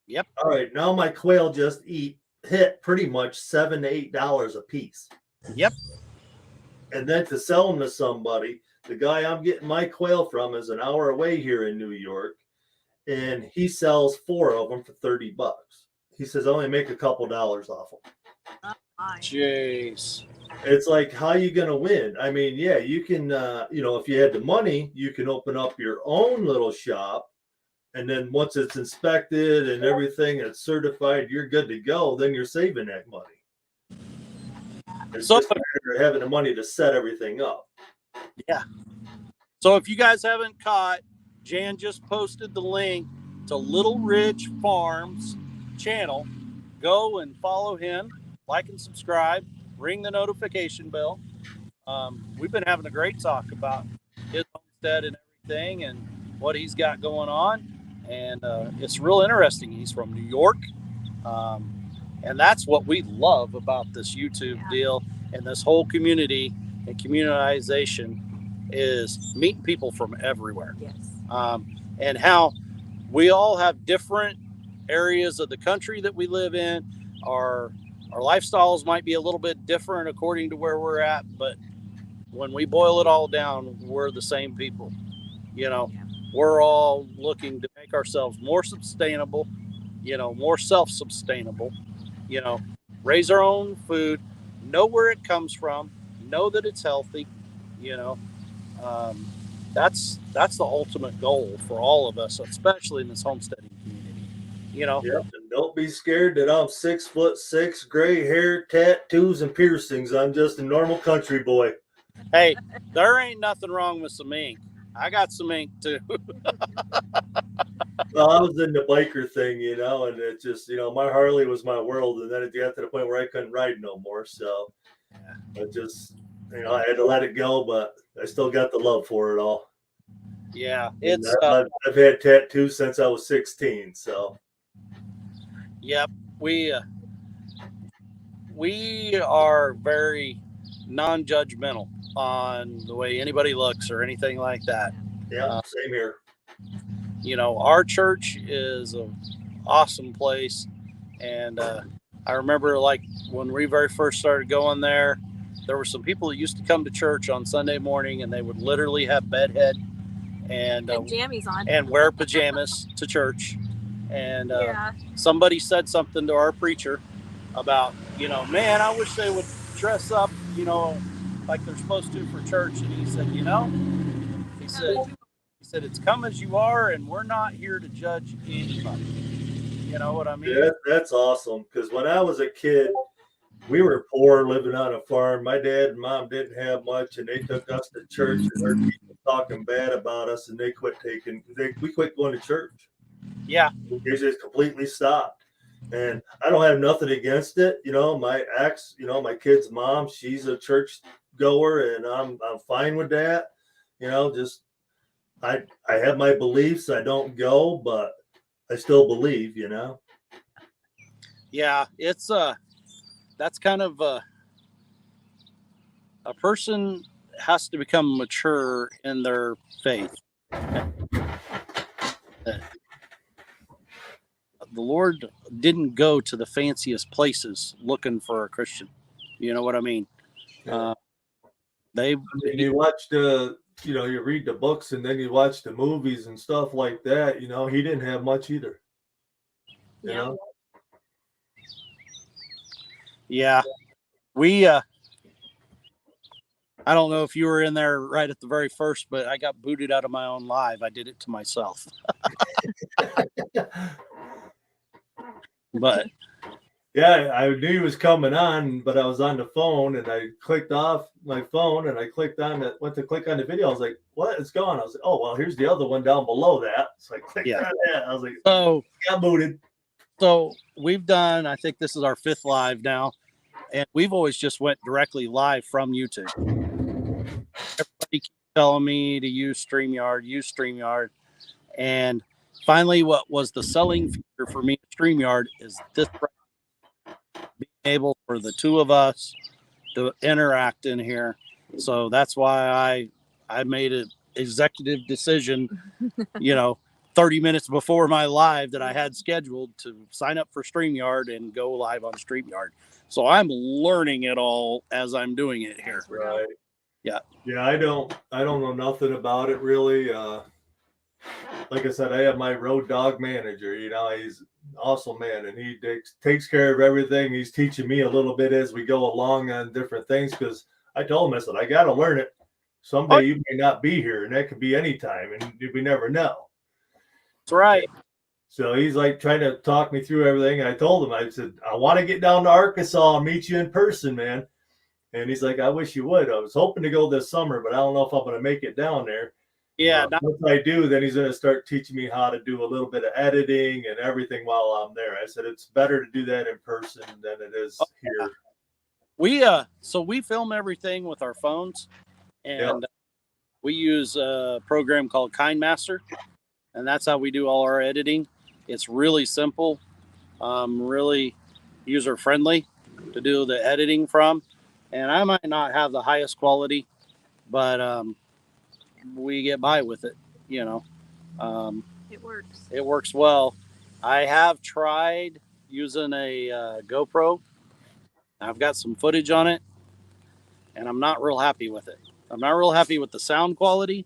Yep. All right. Now my quail just hit pretty much $7 to $8 a piece. Yep. And then to sell them to somebody, the guy I'm getting my quail from is an hour away here in New York, and he sells 4 of them for $30. He says I only make a couple dollars off them. Jeez. It's like, how you going to win? I mean, yeah, you can, you know, if you had the money, you can open up your own little shop. And then once it's inspected and everything, it's certified, you're good to go. Then you're saving that money. It's just a matter of having the money to set everything up. Yeah. So if you guys haven't caught, Jan just posted the link to Little Ridge Farms channel. Go and follow him, like and subscribe. Ring the notification bell. We've been having a great talk about his homestead and everything and what he's got going on. And it's real interesting. He's from New York. And that's what we love about this YouTube deal and this whole community and communitization is meeting people from everywhere. Yes. And how we all have different areas of the country that we live in. Our lifestyles might be a little bit different according to where we're at, but when we boil it all down, we're the same people. You know, we're all looking to make ourselves more sustainable, you know, more self-sustainable, you know, raise our own food, know where it comes from, know that it's healthy. You know, um, that's the ultimate goal for all of us, especially in this homesteading community. You know, Yep, and don't be scared that I'm 6'6", gray hair, tattoos, and piercings. I'm just a normal country boy. hey, there ain't nothing wrong with some ink. I got some ink too. Well, I was in the biker thing, and it just, my Harley was my world, and then it got to the point where I couldn't ride no more. So I just, I had to let it go, but I still got the love for it all. Yeah, And it's I've had tattoos since I was 16. So yep, we are very non-judgmental on the way anybody looks or anything like that. yeah, same here. Our church is an awesome place, and I remember like when we very first started going there were some people that used to come to church on Sunday morning, and they would literally have bedhead and jammies on and wear pajamas to church. And yeah. Somebody said something to our preacher about, man, I wish they would dress up, like they're supposed to for church. And he said, he said, it's come as you are, and we're not here to judge anybody. You know what I mean? Yeah, that's awesome. Because when I was a kid, we were poor, living on a farm. My dad and mom didn't have much, and they took us to church and heard people talking bad about us, and we quit going to church. Yeah. They just completely stopped. And I don't have nothing against it. My ex, my kid's mom, she's a church goer, and I'm fine with that. Just I have my beliefs. I don't go, but I still believe, Yeah, it's that's kind of a person has to become mature in their faith. The Lord didn't go to the fanciest places looking for a Christian. You know what I mean? Yeah. You watch you read the books, and then you watch the movies and stuff like that. He didn't have much either. You know? Yeah. We I don't know if you were in there right at the very first, but I got booted out of my own live. I did it to myself. But yeah, I knew he was coming on, but I was on the phone, and I clicked off my phone, and I went to click on the video. I was like, what? It's gone. I was like, oh, well, here's the other one down below that. So I clicked on that. I was like, so got booted. So we've done, I think this is our 5th live now, and we've always just went directly live from YouTube. Everybody keeps telling me to use StreamYard. And finally, what was the selling feature for me at StreamYard is this, being able for the two of us to interact in here. So that's why I made an executive decision, 30 minutes before my live that I had scheduled to sign up for StreamYard and go live on StreamYard. So I'm learning it all as I'm doing it here. Right. Yeah. Yeah, I don't know nothing about it really. Like I said, I have my road dog manager. He's an awesome man, and he takes care of everything. He's teaching me a little bit as we go along on different things, because I told him, I said, I got to learn it. Someday you may not be here, and that could be any time, and we never know. That's right. So he's like trying to talk me through everything. And I told him, I said, I want to get down to Arkansas and meet you in person, man. And he's like, I wish you would. I was hoping to go this summer, but I don't know if I'm going to make it down there. Yeah. Once I do, then he's going to start teaching me how to do a little bit of editing and everything while I'm there. I said, it's better to do that in person than it is here. We film everything with our phones, and we use a program called KindMaster, and that's how we do all our editing. It's really simple, really user friendly to do the editing from. And I might not have the highest quality, but we get by with it. It works. It works well. I have tried using a GoPro. I've got some footage on it, and I'm not real happy with it. I'm not real happy with the sound quality,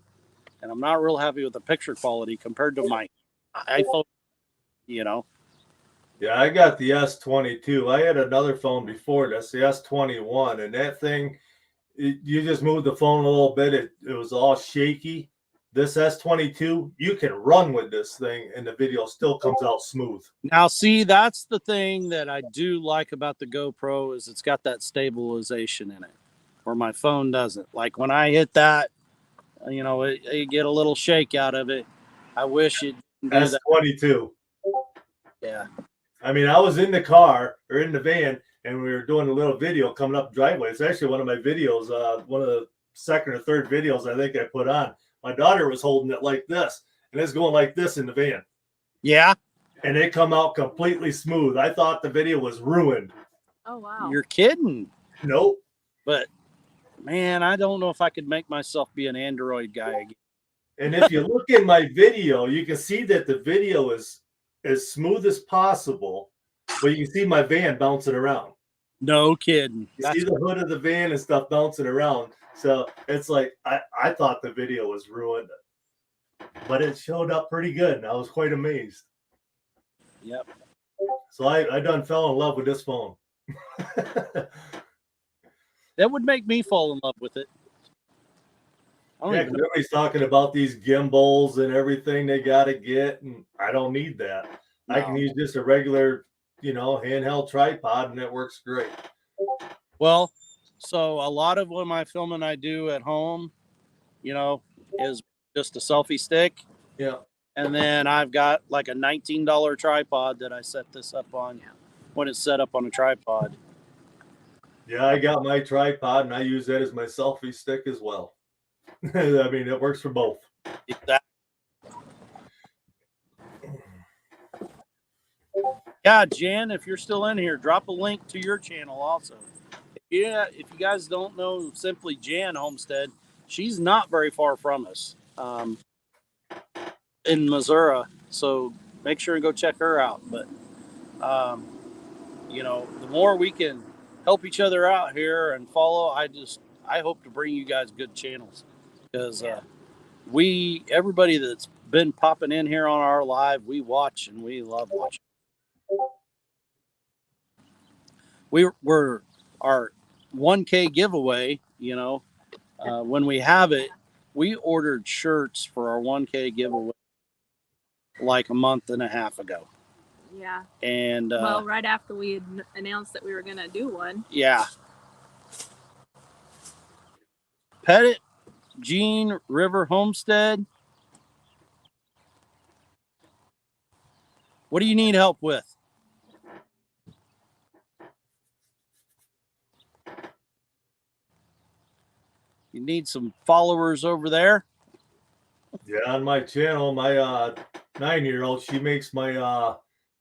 and I'm not real happy with the picture quality compared to my iPhone. Yeah, I got the S22. I had another phone before this, the S21, and that thing, you just move the phone a little bit, it was all shaky. This S22, you can run with this thing, and the video still comes out smooth. Now, see, that's the thing that I do like about the GoPro is it's got that stabilization in it, where my phone doesn't. Like when I hit that, you know, you get a little shake out of it. I wish it didn't do that. S22. Yeah. I mean, I was in the car or in the van, and we were doing a little video coming up the driveway. It's actually one of my videos, one of the second or third videos I think I put on. My daughter was holding it like this, and it's going like this in the van. Yeah. And it come out completely smooth. I thought the video was ruined. Oh wow. You're kidding. Nope. But man, I don't know if I could make myself be an Android guy again. And if you look in my video, you can see that the video is as smooth as possible, but you can see my van bouncing around. No kidding. You see the hood of the van and stuff bouncing around. So it's like I thought the video was ruined, but it showed up pretty good, and I was quite amazed. Yep. So I done fell in love with this phone. That would make me fall in love with it. Yeah, because everybody's talking about these gimbals and everything they got to get, and I don't need that. No. I can use just a regular, handheld tripod, and it works great. Well, so a lot of what my filming I do at home, is just a selfie stick. Yeah. And then I've got like a $19 tripod that I set this up on when it's set up on a tripod. Yeah, I got my tripod, and I use that as my selfie stick as well. I mean, it works for both. Exactly. Yeah, Jan, if you're still in here, drop a link to your channel also. Yeah, if you guys don't know Simply Jan Homestead, she's not very far from us in Missouri. So make sure and go check her out. But, the more we can help each other out here and follow, I hope to bring you guys good channels. Because everybody that's been popping in here on our live, we watch and we love watching. We're our 1K giveaway, when we have it, we ordered shirts for our 1K giveaway like a month and a half ago. Yeah. And right after we had announced that we were going to do one. Yeah. Pettit Jean River Homestead. What do you need help with? You need some followers over there? Yeah, on my channel, my 9-year-old, she makes my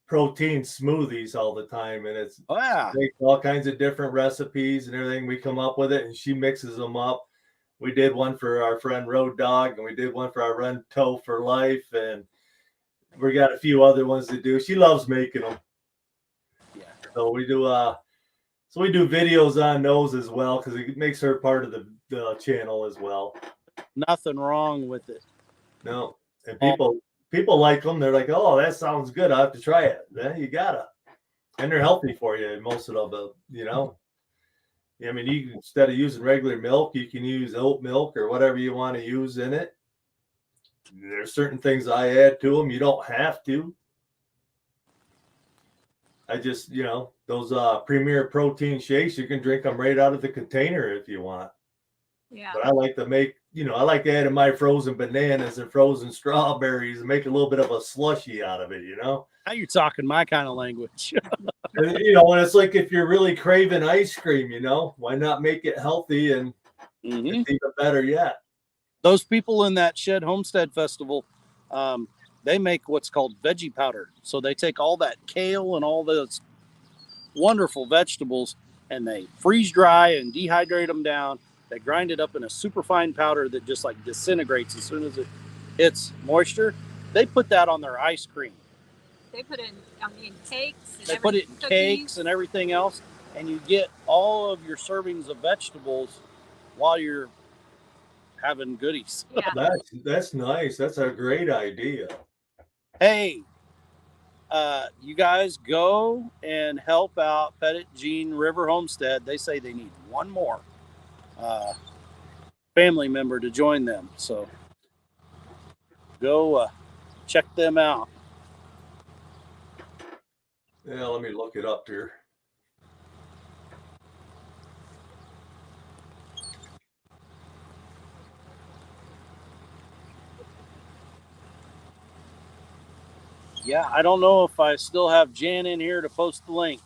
protein smoothies all the time, and it's makes all kinds of different recipes and everything. We come up with it, and she mixes them up. We did one for our friend Road Dog, and we did one for our friend Toe for Life, and we got a few other ones to do. She loves making them. Yeah. So we do videos on those as well because it makes her part of the channel as well. Nothing wrong with it. No, and people like them. They're like, "Oh, that sounds good. I have to try it." Then you gotta, and they're healthy for you. Most of them, I mean, you instead of using regular milk, you can use oat milk or whatever you want to use in it. There's certain things I add to them. You don't have to. I just, those Premier Protein shakes, you can drink them right out of the container if you want. Yeah. But I like to make, I like adding my frozen bananas and frozen strawberries and make a little bit of a slushy out of it, Now you're talking my kind of language. And it's like if you're really craving ice cream, why not make it healthy and it's even better yet. Those people in that Shed Homestead Festival, they make what's called Veggie Powder. So they take all that kale and all those wonderful vegetables and they freeze dry and dehydrate them down. They grind it up in a super fine powder that just like disintegrates as soon as it hits moisture. They put that on their ice cream. They put it in cakes. They put it in cakes and everything else. And you get all of your servings of vegetables while you're having goodies. Yeah. That's nice. That's a great idea. Hey, you guys go and help out Pettit Jean River Homestead. They say they need one more family member to join them. So go check them out. Yeah, let me look it up here. Yeah, I don't know if I still have Jan in here to post the link.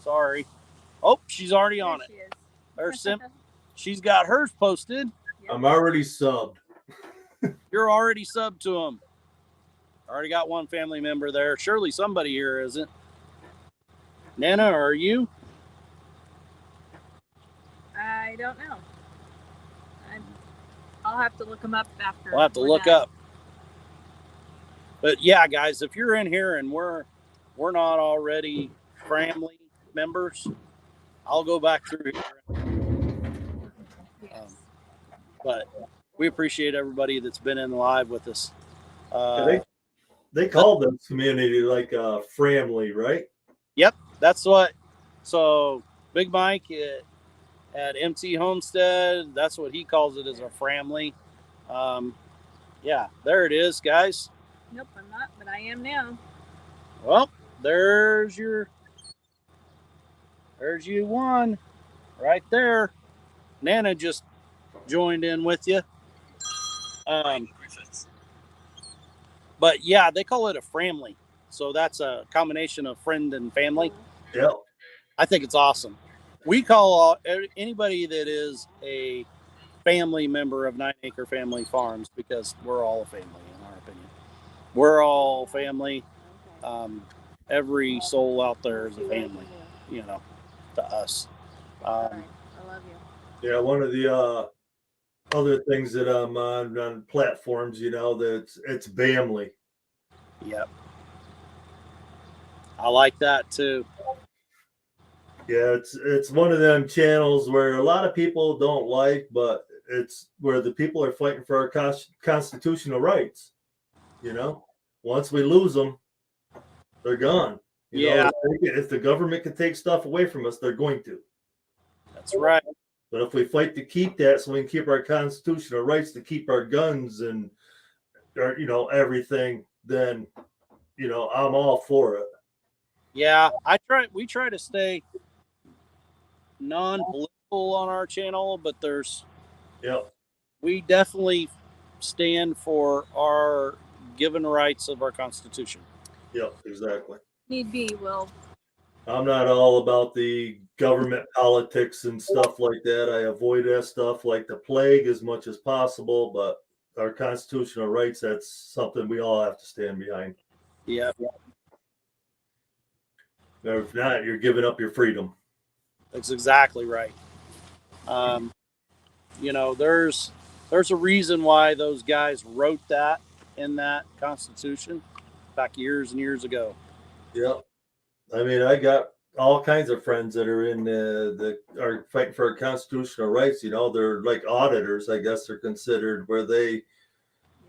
Sorry. Oh, she's already on it. She is. There's she's got hers posted. I'm already subbed. You're already subbed to them. Already got one family member there. Surely somebody here isn't. Nana, are you? I don't know. I'll have to look them up after. We'll have to look up. But yeah, guys, if you're in here and we're not already family members, I'll go back through here. Yes. But we appreciate everybody that's been in live with us. They call this community like a family, right? Yep, that's what. So Big Mike at MT Homestead, that's what he calls it, as a family. Yeah, there it is, guys. Nope, I'm not, but I am now. Well, there's you one right there. Nana just joined in with you. But yeah, they call it a family. So that's a combination of friend and family. Yeah. I think it's awesome. We call anybody that is a family member of 9 Acre Family Farms, because we're all a family, in our opinion. We're all family. Every soul out there is a family, to us. I love you. Yeah, one of the other things that I'm on platforms, that it's family. Yep. I like that too. Yeah, it's one of them channels where a lot of people don't like, but it's where the people are fighting for our constitutional rights. Once we lose them, they're gone. If the government can take stuff away from us, they're going to. That's right. But if we fight to keep that, so we can keep our constitutional rights, to keep our guns and everything, then I'm all for it. Yeah, we try to stay non-political on our channel, but we definitely stand for our given rights of our Constitution. Yep, exactly. Need be, Will. I'm not all about the government politics and stuff like that. I avoid that stuff like the plague as much as possible, but our constitutional rights, that's something we all have to stand behind. Yeah. If not, you're giving up your freedom. That's exactly right. There's a reason why those guys wrote that in that Constitution back years and years ago. Yeah. I mean, I got all kinds of friends that are in are fighting for our constitutional rights. They're like auditors, I guess they're considered, where they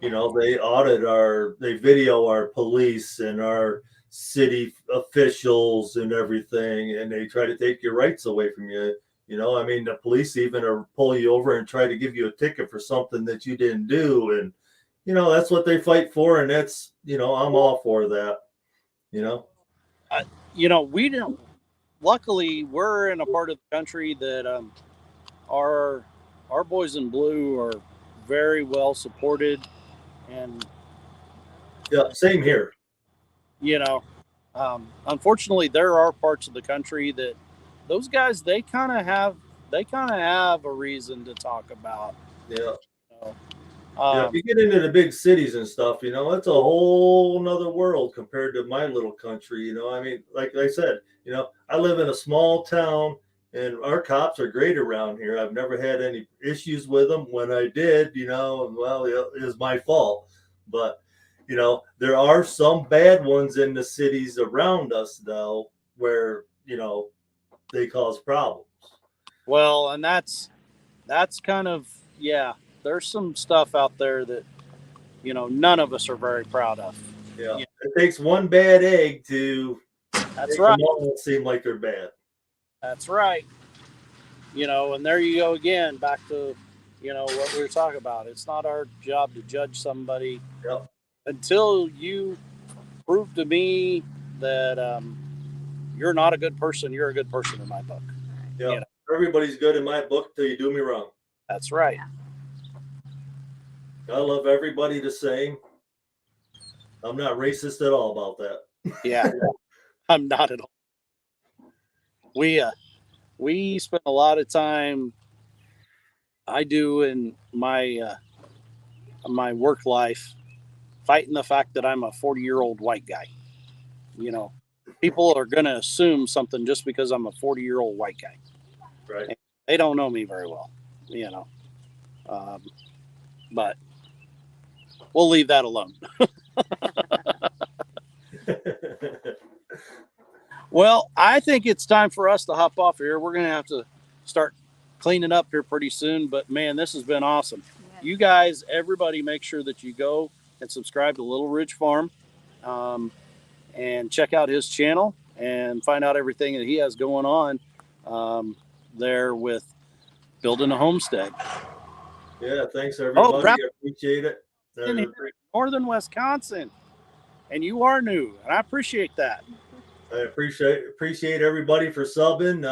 audit they video our police and our city officials and everything, and they try to take your rights away from you. The police even pull you over and try to give you a ticket for something that you didn't do, and that's what they fight for, and that's I'm all for that. We don't. Luckily, we're in a part of the country that our boys in blue are very well supported, and yeah, same here. Unfortunately, there are parts of the country that those guys they kind of have a reason to talk about. Yeah. If you get into the big cities and stuff, it's a whole nother world compared to my little country. Like I said, I live in a small town and our cops are great around here. I've never had any issues with them. When I did, it was my fault. But, there are some bad ones in the cities around us, though, where, they cause problems. Well, and that's kind of, there's some stuff out there that, none of us are very proud of. Yeah. Yeah. It takes one bad egg to That's make right. them all seem like they're bad. That's right. And there you go again, back to, what we were talking about. It's not our job to judge somebody Yep. until you prove to me that you're not a good person. You're a good person in my book. Yep. Everybody's good in my book till you do me wrong. That's right. I love everybody the same. I'm not racist at all about that. Yeah. I'm not at all. We spend a lot of time, I do, in my work life, fighting the fact that I'm a 40-year-old white guy. People are going to assume something just because I'm a 40-year-old white guy. Right. And they don't know me very well, but we'll leave that alone. Well, I think it's time for us to hop off here. We're going to have to start cleaning up here pretty soon. But, man, this has been awesome. Yes. You guys, everybody, make sure that you go and subscribe to Little Ridge Farm and check out his channel and find out everything that he has going on there with building a homestead. Yeah, thanks, everybody. I appreciate it. In northern Wisconsin. And you are new, and I appreciate that. I appreciate everybody for subbing.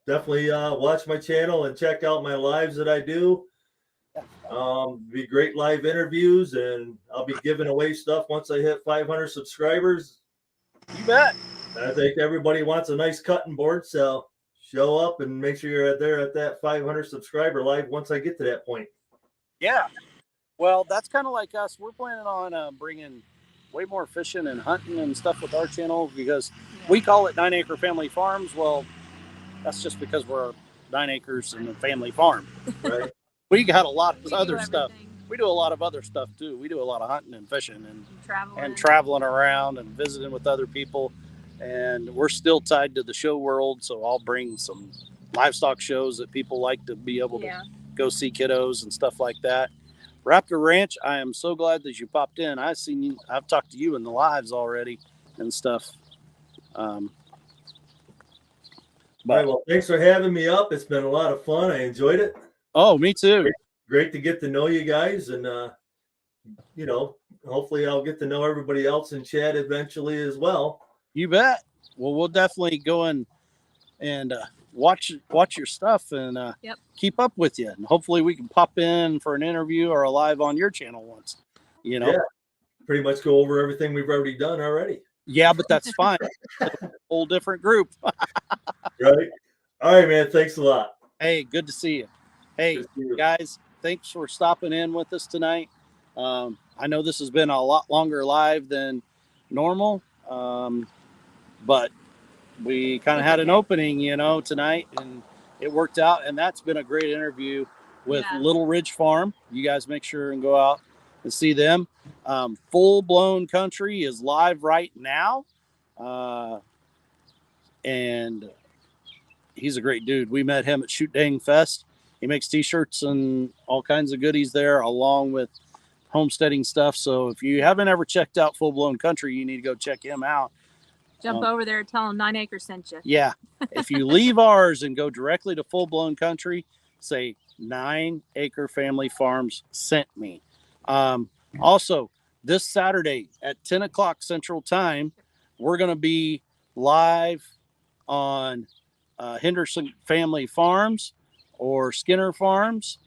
Definitely watch my channel and check out my lives that I do. Be great live interviews, and I'll be giving away stuff once I hit 500 subscribers. You bet. I think everybody wants a nice cutting board, so show up and make sure you're there at that 500 subscriber live once I get to that point. Yeah. Well, that's kind of like us. We're planning on bringing way more fishing and hunting and stuff with our channel because we call it 9 Acre Family Farms. Well, that's just because we're 9 acres and a family farm. Right. We got a lot of other stuff. We do a lot of other stuff too. We do a lot of hunting and fishing and traveling around and visiting with other people. And we're still tied to the show world. So I'll bring some livestock shows that people like to be able to go see kiddos and stuff like that. Raptor Ranch, I am so glad that you popped in. I've seen you. I've talked to you in the lives already and stuff. All right, well, thanks for having me up. It's been a lot of fun. I enjoyed it. Oh, me too. Great to get to know you guys. And, hopefully I'll get to know everybody else in chat eventually as well. You bet. Well, we'll definitely go and watch your stuff and keep up with you. And hopefully we can pop in for an interview or a live on your channel once, Yeah, pretty much go over everything we've already done already. Yeah, but that's fine. A whole different group. Right. All right, man. Thanks a lot. Hey, good to see you. Hey, guys, thanks for stopping in with us tonight. I know this has been a lot longer live than normal, but we kind of had an opening, tonight, and it worked out. And that's been a great interview with Little Ridge Farm. You guys make sure and go out and see them. Full Blown Country is live right now. And he's a great dude. We met him at Shoot Dang Fest. He makes t-shirts and all kinds of goodies there, along with homesteading stuff. So if you haven't ever checked out Full Blown Country, you need to go check him out. Jump over there and tell him 9 Acres sent you. Yeah. If you leave ours and go directly to Full Blown Country, say 9 Acre Family Farms sent me. Also, this Saturday at 10 o'clock Central Time, we're going to be live on Henderson Family Farms or Skinner Farms,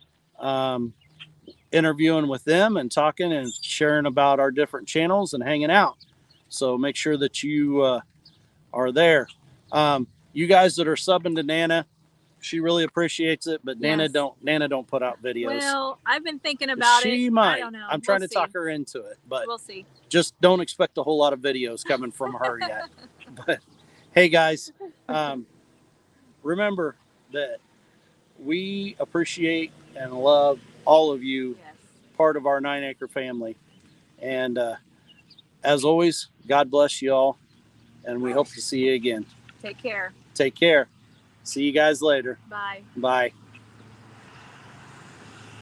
interviewing with them and talking and sharing about our different channels and hanging out. So make sure that you are there. You guys that are subbing to Nana, she really appreciates it, but Nana don't put out videos. Well, I've been thinking about it. She might. I don't know. I'm trying to talk her into it, but we'll see. Just don't expect a whole lot of videos coming from her yet. But hey, guys, remember that we appreciate and love all of you, part of our 9 Acre family. And as always, God bless you all, and we hope to see you again. Take care. Take care. See you guys later. Bye. Bye.